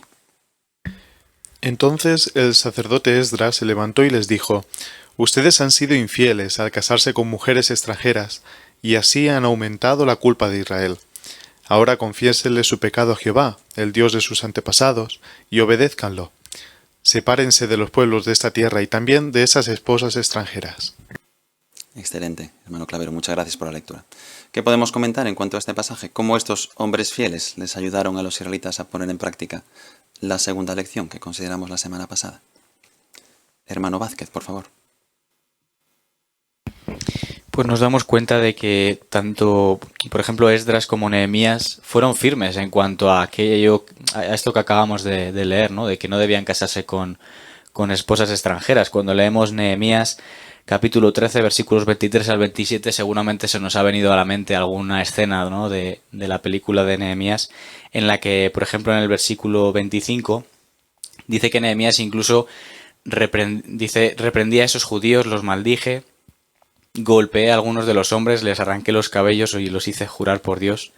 Entonces el sacerdote Esdras se levantó y les dijo: Ustedes han sido infieles al casarse con mujeres extranjeras, y así han aumentado la culpa de Israel. Ahora confiésenle su pecado a Jehová, el Dios de sus antepasados, y obedézcanlo. Sepárense de los pueblos de esta tierra y también de esas esposas extranjeras. Excelente, hermano Clavero, muchas gracias por la lectura. ¿Qué podemos comentar en cuanto a este pasaje? ¿Cómo estos hombres fieles les ayudaron a los israelitas a poner en práctica la segunda lección que consideramos la semana pasada? Hermano Vázquez, por favor. Pues nos damos cuenta de que tanto, por ejemplo, Esdras como Nehemías fueron firmes en cuanto a esto que acabamos de leer, ¿no? De que no debían casarse con esposas extranjeras. Cuando leemos Nehemías capítulo 13, versículos 23 al 27, seguramente se nos ha venido a la mente alguna escena, ¿no?, de la película de Nehemías, en la que, por ejemplo, en el versículo 25, dice que Nehemías incluso reprendía a esos judíos, los maldije, golpeé a algunos de los hombres, les arranqué los cabellos y los hice jurar por Dios.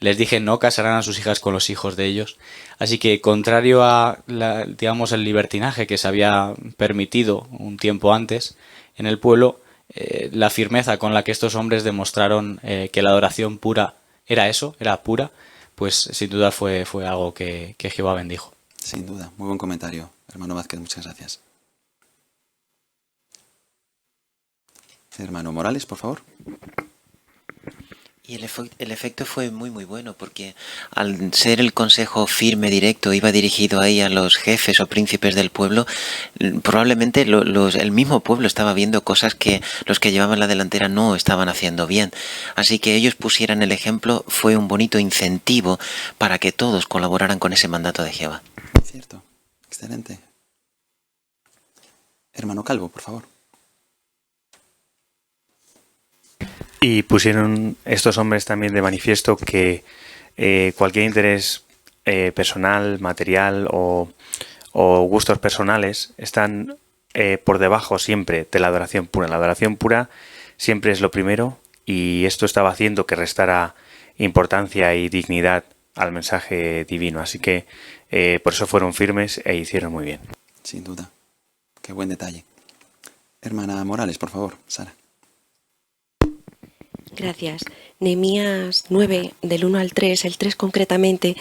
Les dije no casarán a sus hijas con los hijos de ellos. Así que, contrario a el libertinaje que se había permitido un tiempo antes en el pueblo, la firmeza con la que estos hombres demostraron que la adoración pura era eso, era pura, pues sin duda fue algo que Jehová bendijo. Sin duda, muy buen comentario, hermano Vázquez, muchas gracias. Hermano Morales, por favor. Y el efecto fue muy bueno, porque al ser el consejo firme, directo, iba dirigido ahí a los jefes o príncipes del pueblo, probablemente el mismo pueblo estaba viendo cosas que los que llevaban la delantera no estaban haciendo bien. Así que ellos pusieran el ejemplo, fue un bonito incentivo para que todos colaboraran con ese mandato de Jehová. Cierto, excelente. Hermano Calvo, por favor. Y pusieron estos hombres también de manifiesto que cualquier interés personal, material o gustos personales están por debajo siempre de la adoración pura. La adoración pura siempre es lo primero, y esto estaba haciendo que restara importancia y dignidad al mensaje divino. Así que por eso fueron firmes e hicieron muy bien. Sin duda. Qué buen detalle. Hermana Morales, por favor, Sara. Gracias. Nehemías 9, del 1 al 3, el 3 concretamente,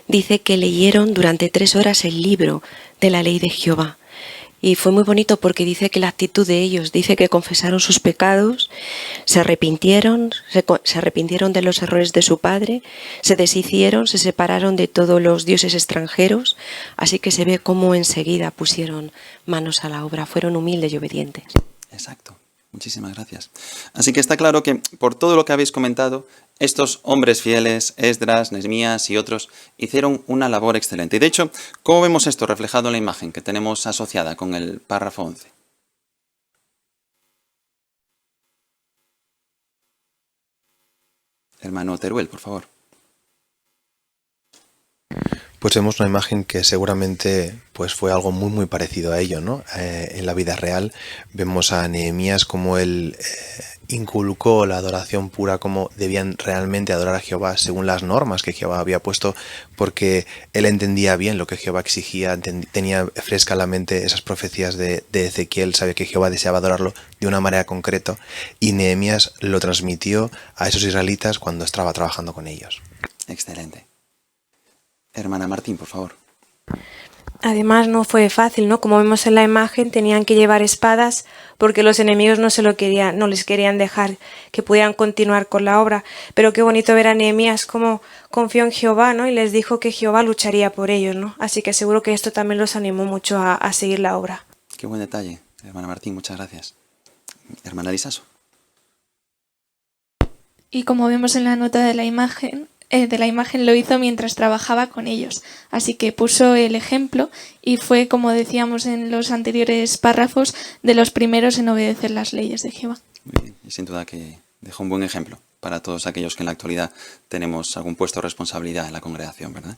dice que leyeron durante 3 horas el libro de la ley de Jehová. Y fue muy bonito porque dice que la actitud de ellos, dice que confesaron sus pecados, se arrepintieron de los errores de su padre, se deshicieron, se separaron de todos los dioses extranjeros, así que se ve cómo enseguida pusieron manos a la obra, fueron humildes y obedientes. Exacto. Muchísimas gracias. Así que está claro que por todo lo que habéis comentado, estos hombres fieles, Esdras, Nehemías y otros, hicieron una labor excelente. Y de hecho, ¿cómo vemos esto reflejado en la imagen que tenemos asociada con el párrafo 11? Hermano Teruel, por favor. Pues vemos una imagen que seguramente pues fue algo muy parecido a ello, ¿no? En la vida real vemos a Nehemías como él inculcó la adoración pura, cómo debían realmente adorar a Jehová según las normas que Jehová había puesto, porque él entendía bien lo que Jehová exigía, tenía fresca en la mente esas profecías de Ezequiel, sabía que Jehová deseaba adorarlo de una manera concreta, y Nehemías lo transmitió a esos israelitas cuando estaba trabajando con ellos. Excelente. Hermana Martín, por favor. Además no fue fácil, ¿no? Como vemos en la imagen, tenían que llevar espadas porque los enemigos no les querían dejar que pudieran continuar con la obra. Pero qué bonito ver a Nehemías cómo confió en Jehová, ¿no? Y les dijo que Jehová lucharía por ellos, ¿no? Así que seguro que esto también los animó mucho a seguir la obra. Qué buen detalle, hermana Martín, muchas gracias. Hermana Lisaso. Y como vemos en la nota de la imagen lo hizo mientras trabajaba con ellos. Así que puso el ejemplo y fue, como decíamos en los anteriores párrafos, de los primeros en obedecer las leyes de Jehová. Muy bien, y sin duda que dejó un buen ejemplo para todos aquellos que en la actualidad tenemos algún puesto de responsabilidad en la congregación, ¿verdad?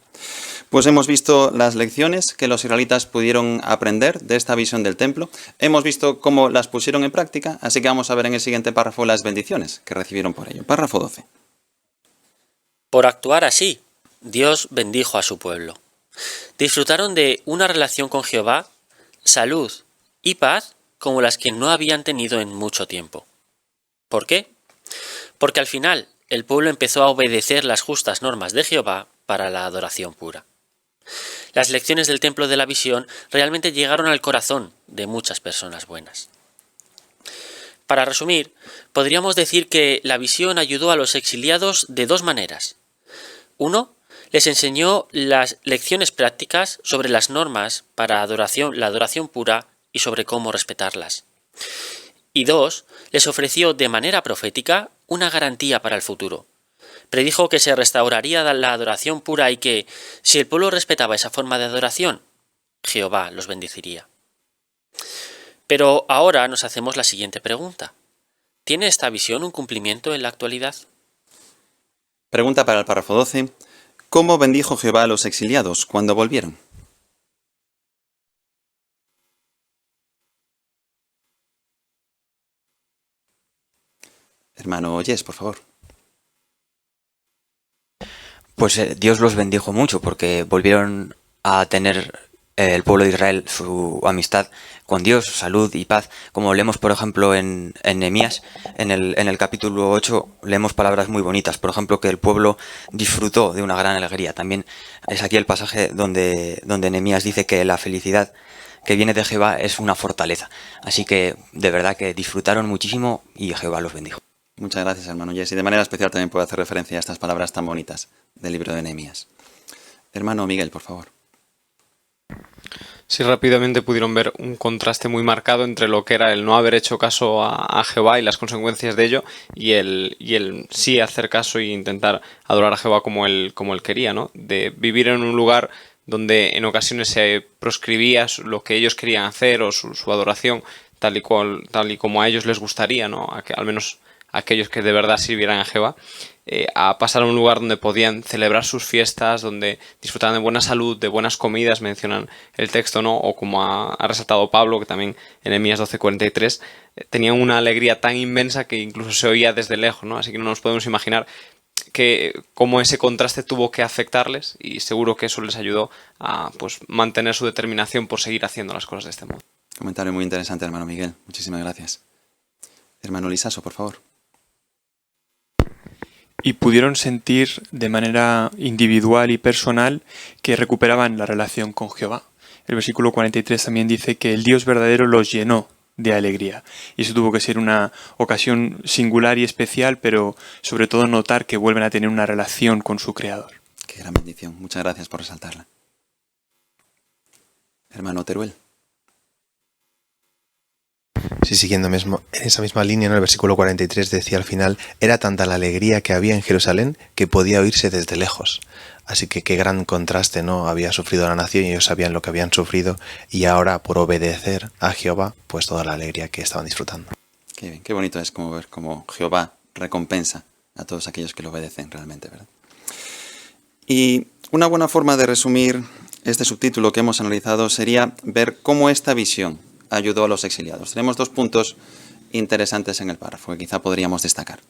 Pues hemos visto las lecciones que los israelitas pudieron aprender de esta visión del templo. Hemos visto cómo las pusieron en práctica, así que vamos a ver en el siguiente párrafo las bendiciones que recibieron por ello. Párrafo 12. Por actuar así, Dios bendijo a su pueblo. Disfrutaron de una relación con Jehová, salud y paz como las que no habían tenido en mucho tiempo. ¿Por qué? Porque al final el pueblo empezó a obedecer las justas normas de Jehová para la adoración pura. Las lecciones del templo de la visión realmente llegaron al corazón de muchas personas buenas. Para resumir, podríamos decir que la visión ayudó a los exiliados de dos maneras. Uno, les enseñó las lecciones prácticas sobre las normas para la adoración pura y sobre cómo respetarlas. Y dos, les ofreció de manera profética una garantía para el futuro. Predijo que se restauraría la adoración pura y que, si el pueblo respetaba esa forma de adoración, Jehová los bendeciría. Pero ahora nos hacemos la siguiente pregunta. ¿Tiene esta visión un cumplimiento en la actualidad? Pregunta para el párrafo 12. ¿Cómo bendijo Jehová a los exiliados cuando volvieron? Hermano Yes, por favor. Pues Dios los bendijo mucho porque volvieron a tener el pueblo de Israel su amistad con Dios, salud y paz. Como leemos, por ejemplo, en Nehemías, en el capítulo 8, leemos palabras muy bonitas. Por ejemplo, que el pueblo disfrutó de una gran alegría. También es aquí el pasaje donde Nehemías dice que la felicidad que viene de Jehová es una fortaleza. Así que, de verdad, que disfrutaron muchísimo y Jehová los bendijo. Muchas gracias, hermano Yes. Y de manera especial también puedo hacer referencia a estas palabras tan bonitas del libro de Nehemías. Hermano Miguel, por favor. Sí, rápidamente pudieron ver un contraste muy marcado entre lo que era el no haber hecho caso a Jehová y las consecuencias de ello, y el sí hacer caso e intentar adorar a Jehová como él quería, ¿no? De vivir en un lugar donde en ocasiones se proscribía lo que ellos querían hacer o su adoración tal y como a ellos les gustaría, ¿no? Al menos aquellos que de verdad sirvieran a Jehová, a pasar a un lugar donde podían celebrar sus fiestas, donde disfrutaban de buena salud, de buenas comidas, mencionan el texto, ¿no? O como ha resaltado Pablo, que también en Nehemías 12:43, tenían una alegría tan inmensa que incluso se oía desde lejos, ¿no? Así que no nos podemos imaginar cómo ese contraste tuvo que afectarles, y seguro que eso les ayudó a mantener su determinación por seguir haciendo las cosas de este modo. Comentario muy interesante, hermano Miguel. Muchísimas gracias. Hermano Lisaso, por favor. Y pudieron sentir de manera individual y personal que recuperaban la relación con Jehová. El versículo 43 también dice que el Dios verdadero los llenó de alegría. Y eso tuvo que ser una ocasión singular y especial, pero sobre todo notar que vuelven a tener una relación con su Creador. Qué gran bendición. Muchas gracias por resaltarla. Hermano Teruel. Sí, siguiendo en esa misma línea, en el versículo 43 decía al final, era tanta la alegría que había en Jerusalén que podía oírse desde lejos. Así que qué gran contraste, ¿no? Había sufrido la nación y ellos sabían lo que habían sufrido, y ahora por obedecer a Jehová, pues toda la alegría que estaban disfrutando. Qué bien, qué bonito es como ver cómo Jehová recompensa a todos aquellos que lo obedecen realmente, ¿verdad? Y una buena forma de resumir este subtítulo que hemos analizado sería ver cómo esta visión ayudó a los exiliados. Tenemos dos puntos interesantes en el párrafo que quizá podríamos destacar.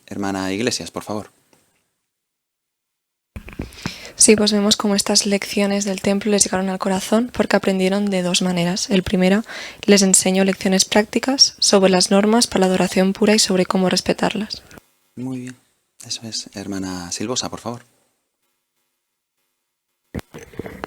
Hermana Iglesias, por favor. Sí, pues vemos cómo estas lecciones del templo les llegaron al corazón porque aprendieron de dos maneras. El primero, les enseñó lecciones prácticas sobre las normas para la adoración pura y sobre cómo respetarlas. Muy bien, eso es. Hermana Silvosa, por favor.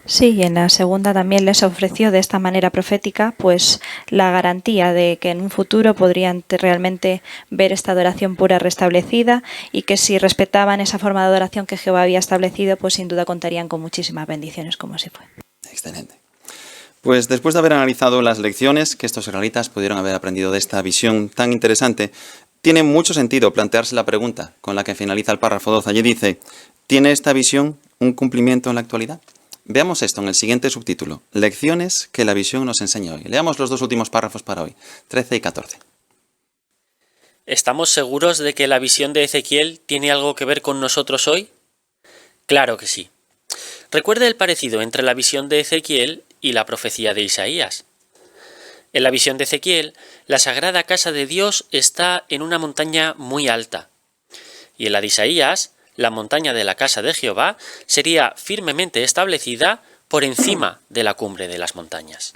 Sí, y en la segunda también les ofreció de esta manera profética pues la garantía de que en un futuro podrían realmente ver esta adoración pura restablecida y que si respetaban esa forma de adoración que Jehová había establecido, pues sin duda contarían con muchísimas bendiciones, como así fue. Excelente. Pues después de haber analizado las lecciones que estos israelitas pudieron haber aprendido de esta visión tan interesante, tiene mucho sentido plantearse la pregunta con la que finaliza el párrafo 12. Allí dice, ¿tiene esta visión un cumplimiento en la actualidad? Veamos esto en el siguiente subtítulo, Lecciones que la visión nos enseña hoy. Leamos los dos últimos párrafos para hoy, 13 y 14. ¿Estamos seguros de que la visión de Ezequiel tiene algo que ver con nosotros hoy? Claro que sí. Recuerde el parecido entre la visión de Ezequiel y la profecía de Isaías. En la visión de Ezequiel, la sagrada casa de Dios está en una montaña muy alta. Y en la de Isaías, la montaña de la casa de Jehová sería firmemente establecida por encima de la cumbre de las montañas.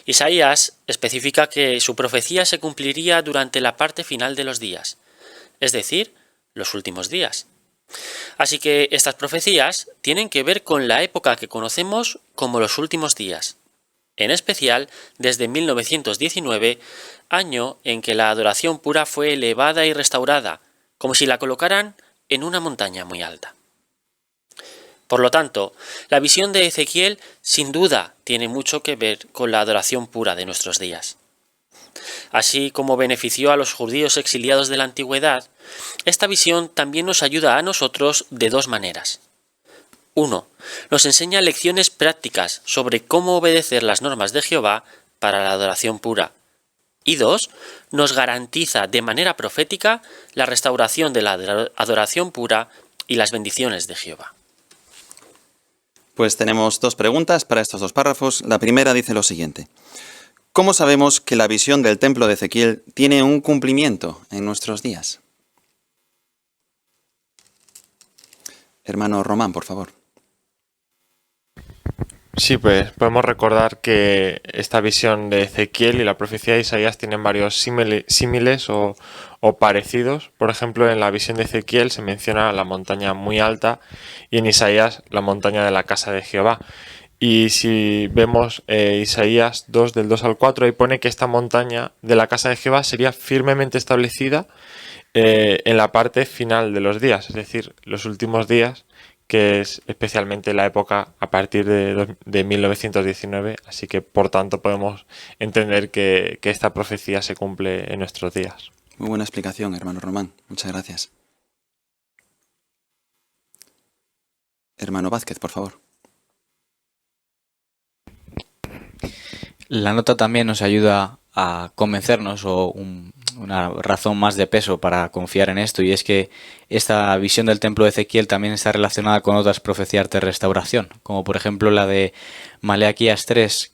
Isaías especifica que su profecía se cumpliría durante la parte final de los días, es decir, los últimos días. Así que estas profecías tienen que ver con la época que conocemos como los últimos días, en especial desde 1919, año en que la adoración pura fue elevada y restaurada, como si la colocaran en una montaña muy alta. Por lo tanto, la visión de Ezequiel sin duda tiene mucho que ver con la adoración pura de nuestros días. Así como benefició a los judíos exiliados de la antigüedad, esta visión también nos ayuda a nosotros de dos maneras. 1. Nos enseña lecciones prácticas sobre cómo obedecer las normas de Jehová para la adoración pura. Y 2. Nos garantiza de manera profética la restauración de la adoración pura y las bendiciones de Jehová. Pues tenemos dos preguntas para estos dos párrafos. La primera dice lo siguiente. ¿Cómo sabemos que la visión del templo de Ezequiel tiene un cumplimiento en nuestros días? Hermano Román, por favor. Sí, pues podemos recordar que esta visión de Ezequiel y la profecía de Isaías tienen varios símiles o parecidos. Por ejemplo, en la visión de Ezequiel se menciona la montaña muy alta y en Isaías la montaña de la casa de Jehová. Y si vemos Isaías 2 del 2 al 4, ahí pone que esta montaña de la casa de Jehová sería firmemente establecida en la parte final de los días, es decir, los últimos días, que es especialmente la época a partir de 1919, así que por tanto podemos entender que esta profecía se cumple en nuestros días. Muy buena explicación, hermano Román. Muchas gracias. Hermano Vázquez, por favor. La nota también nos ayuda a convencernos o una razón más de peso para confiar en esto, y es que esta visión del templo de Ezequiel también está relacionada con otras profecías de restauración, como por ejemplo la de Malaquías 3,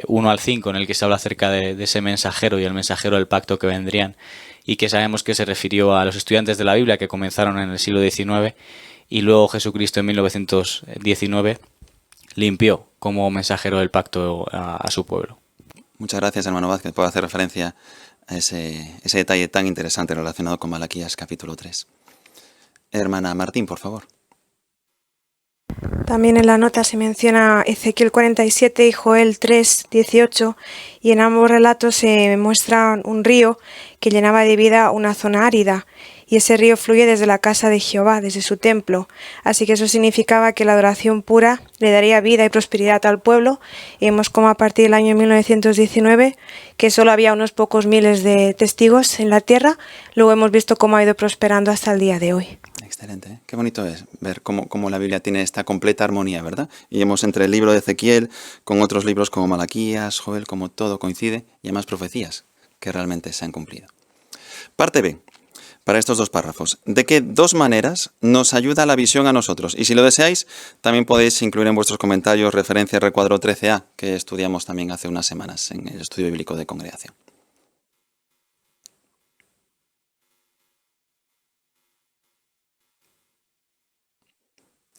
1 al 5, en el que se habla acerca de ese mensajero y el mensajero del pacto que vendrían, y que sabemos que se refirió a los estudiantes de la Biblia que comenzaron en el siglo XIX, y luego Jesucristo en 1919 limpió como mensajero del pacto a su pueblo. Muchas gracias, hermano Vázquez, por hacer referencia a ese detalle tan interesante relacionado con Malaquías capítulo 3. Hermana Martín, por favor. También en la nota se menciona Ezequiel 47 y Joel 3, 18, y en ambos relatos se muestra un río que llenaba de vida una zona árida, y ese río fluye desde la casa de Jehová, desde su templo. Así que eso significaba que la adoración pura le daría vida y prosperidad al pueblo, y vemos como a partir del año 1919, que solo había unos pocos miles de testigos en la tierra, luego hemos visto cómo ha ido prosperando hasta el día de hoy. Excelente, ¿eh? Qué bonito es ver cómo la Biblia tiene esta completa armonía, ¿verdad? Y vemos entre el libro de Ezequiel, con otros libros como Malaquías, Joel, como todo coincide, y además profecías que realmente se han cumplido. Parte B. para estos dos párrafos. ¿De qué dos maneras nos ayuda la visión a nosotros? Y si lo deseáis, también podéis incluir en vuestros comentarios referencia al recuadro 13a, que estudiamos también hace unas semanas en el estudio bíblico de congregación.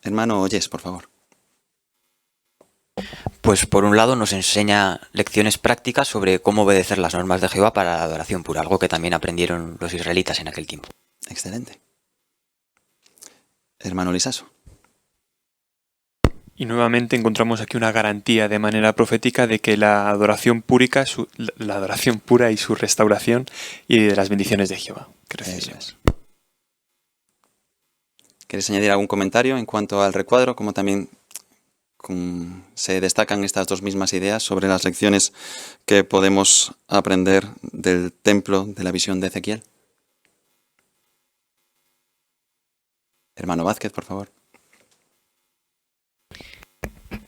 Hermano Oyes, por favor. Pues por un lado nos enseña lecciones prácticas sobre cómo obedecer las normas de Jehová para la adoración pura, algo que también aprendieron los israelitas en aquel tiempo. Excelente. Hermano Lisaso. Y nuevamente encontramos aquí una garantía de manera profética de que la adoración púrica, la adoración pura y su restauración y de las bendiciones de Jehová. Eso es. ¿Quieres añadir algún comentario en cuanto al recuadro, como también se destacan estas dos mismas ideas sobre las lecciones que podemos aprender del templo de la visión de Ezequiel? Hermano Vázquez, por favor.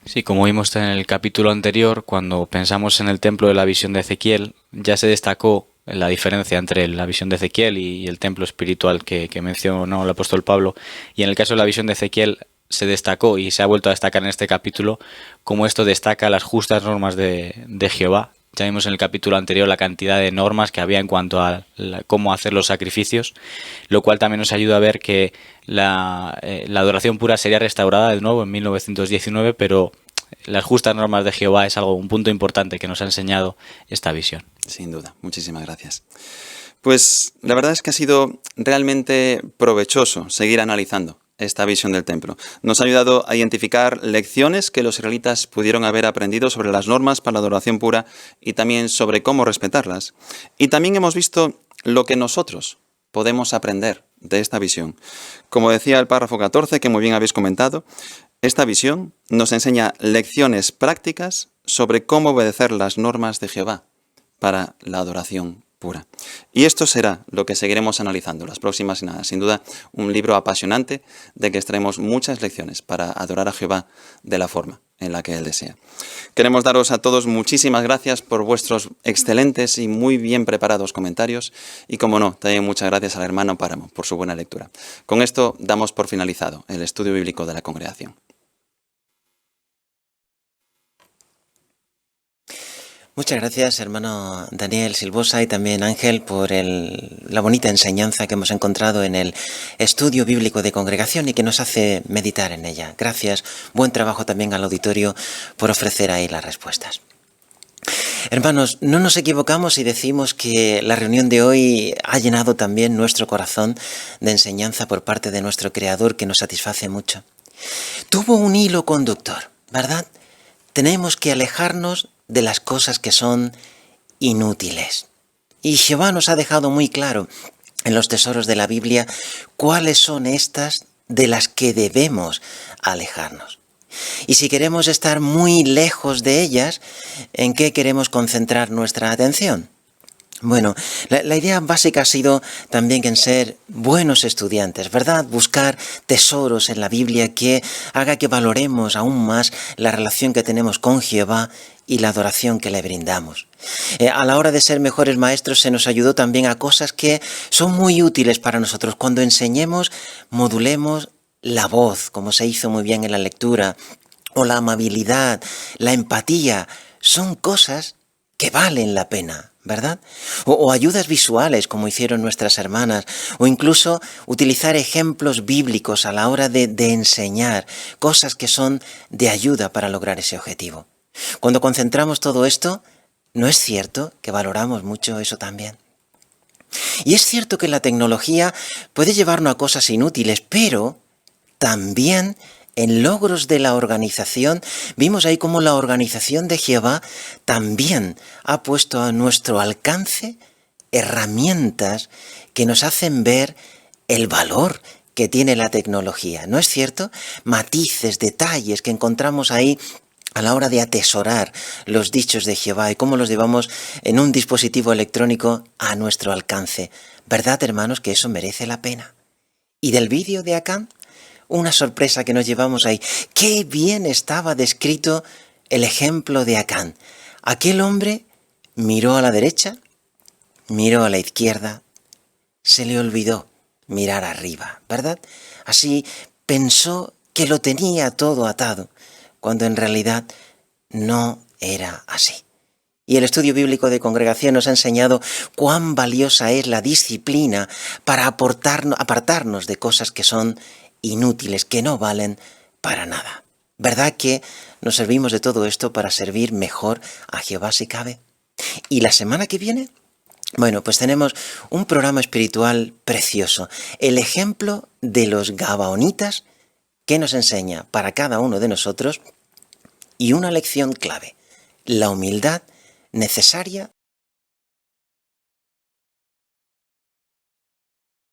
Sí, como vimos en el capítulo anterior, cuando pensamos en el templo de la visión de Ezequiel, ya se destacó la diferencia entre la visión de Ezequiel y el templo espiritual que mencionó el apóstol Pablo. Y en el caso de la visión de Ezequiel se destacó y se ha vuelto a destacar en este capítulo cómo esto destaca las justas normas de Jehová. Ya vimos en el capítulo anterior la cantidad de normas que había en cuanto a cómo hacer los sacrificios, lo cual también nos ayuda a ver que la adoración pura sería restaurada de nuevo en 1919, pero las justas normas de Jehová es un punto importante que nos ha enseñado esta visión. Sin duda, muchísimas gracias. Pues la verdad es que ha sido realmente provechoso seguir analizando esta visión del templo. Nos ha ayudado a identificar lecciones que los israelitas pudieron haber aprendido sobre las normas para la adoración pura y también sobre cómo respetarlas. Y también hemos visto lo que nosotros podemos aprender de esta visión. Como decía el párrafo 14, que muy bien habéis comentado, esta visión nos enseña lecciones prácticas sobre cómo obedecer las normas de Jehová para la adoración pura. Y esto será lo que seguiremos analizando las próximas semanas. Sin duda, un libro apasionante de que extraemos muchas lecciones para adorar a Jehová de la forma en la que Él desea. Queremos daros a todos muchísimas gracias por vuestros excelentes y muy bien preparados comentarios y, como no, también muchas gracias al hermano Páramo por su buena lectura. Con esto damos por finalizado el estudio bíblico de la congregación. Muchas gracias, hermano Daniel Silvosa, y también Ángel, por la bonita enseñanza que hemos encontrado en el estudio bíblico de congregación y que nos hace meditar en ella. Gracias, buen trabajo también al auditorio por ofrecer ahí las respuestas. Hermanos, no nos equivocamos si decimos que la reunión de hoy ha llenado también nuestro corazón de enseñanza por parte de nuestro Creador, que nos satisface mucho. Tuvo un hilo conductor, ¿verdad? Tenemos que alejarnos de las cosas que son inútiles. Y Jehová nos ha dejado muy claro en los tesoros de la Biblia cuáles son estas de las que debemos alejarnos. Y si queremos estar muy lejos de ellas, ¿en qué queremos concentrar nuestra atención? Bueno, la idea básica ha sido también en ser buenos estudiantes, ¿verdad? Buscar tesoros en la Biblia que haga que valoremos aún más la relación que tenemos con Jehová y la adoración que le brindamos. A la hora de ser mejores maestros se nos ayudó también a cosas que son muy útiles para nosotros. Cuando enseñemos, modulemos la voz, como se hizo muy bien en la lectura, o la amabilidad, la empatía. Son cosas que valen la pena, ¿verdad? O ayudas visuales, como hicieron nuestras hermanas, o incluso utilizar ejemplos bíblicos a la hora de enseñar, cosas que son de ayuda para lograr ese objetivo. Cuando concentramos todo esto, ¿no es cierto que valoramos mucho eso también? Y es cierto que la tecnología puede llevarnos a cosas inútiles, pero también en logros de la organización, vimos ahí cómo la organización de Jehová también ha puesto a nuestro alcance herramientas que nos hacen ver el valor que tiene la tecnología. ¿No es cierto? Matices, detalles que encontramos ahí a la hora de atesorar los dichos de Jehová y cómo los llevamos en un dispositivo electrónico a nuestro alcance. ¿Verdad, hermanos, que eso merece la pena? ¿Y del vídeo de Acán? Una sorpresa que nos llevamos ahí. ¡Qué bien estaba descrito el ejemplo de Acán! Aquel hombre miró a la derecha, miró a la izquierda, se le olvidó mirar arriba, ¿verdad? Así pensó que lo tenía todo atado, cuando en realidad no era así. Y el estudio bíblico de congregación nos ha enseñado cuán valiosa es la disciplina para apartarnos de cosas que son inútiles, que no valen para nada. ¿Verdad que nos servimos de todo esto para servir mejor a Jehová si cabe? ¿Y la semana que viene? Bueno, pues tenemos un programa espiritual precioso, el ejemplo de los gabaonitas que nos enseña para cada uno de nosotros y una lección clave, la humildad necesaria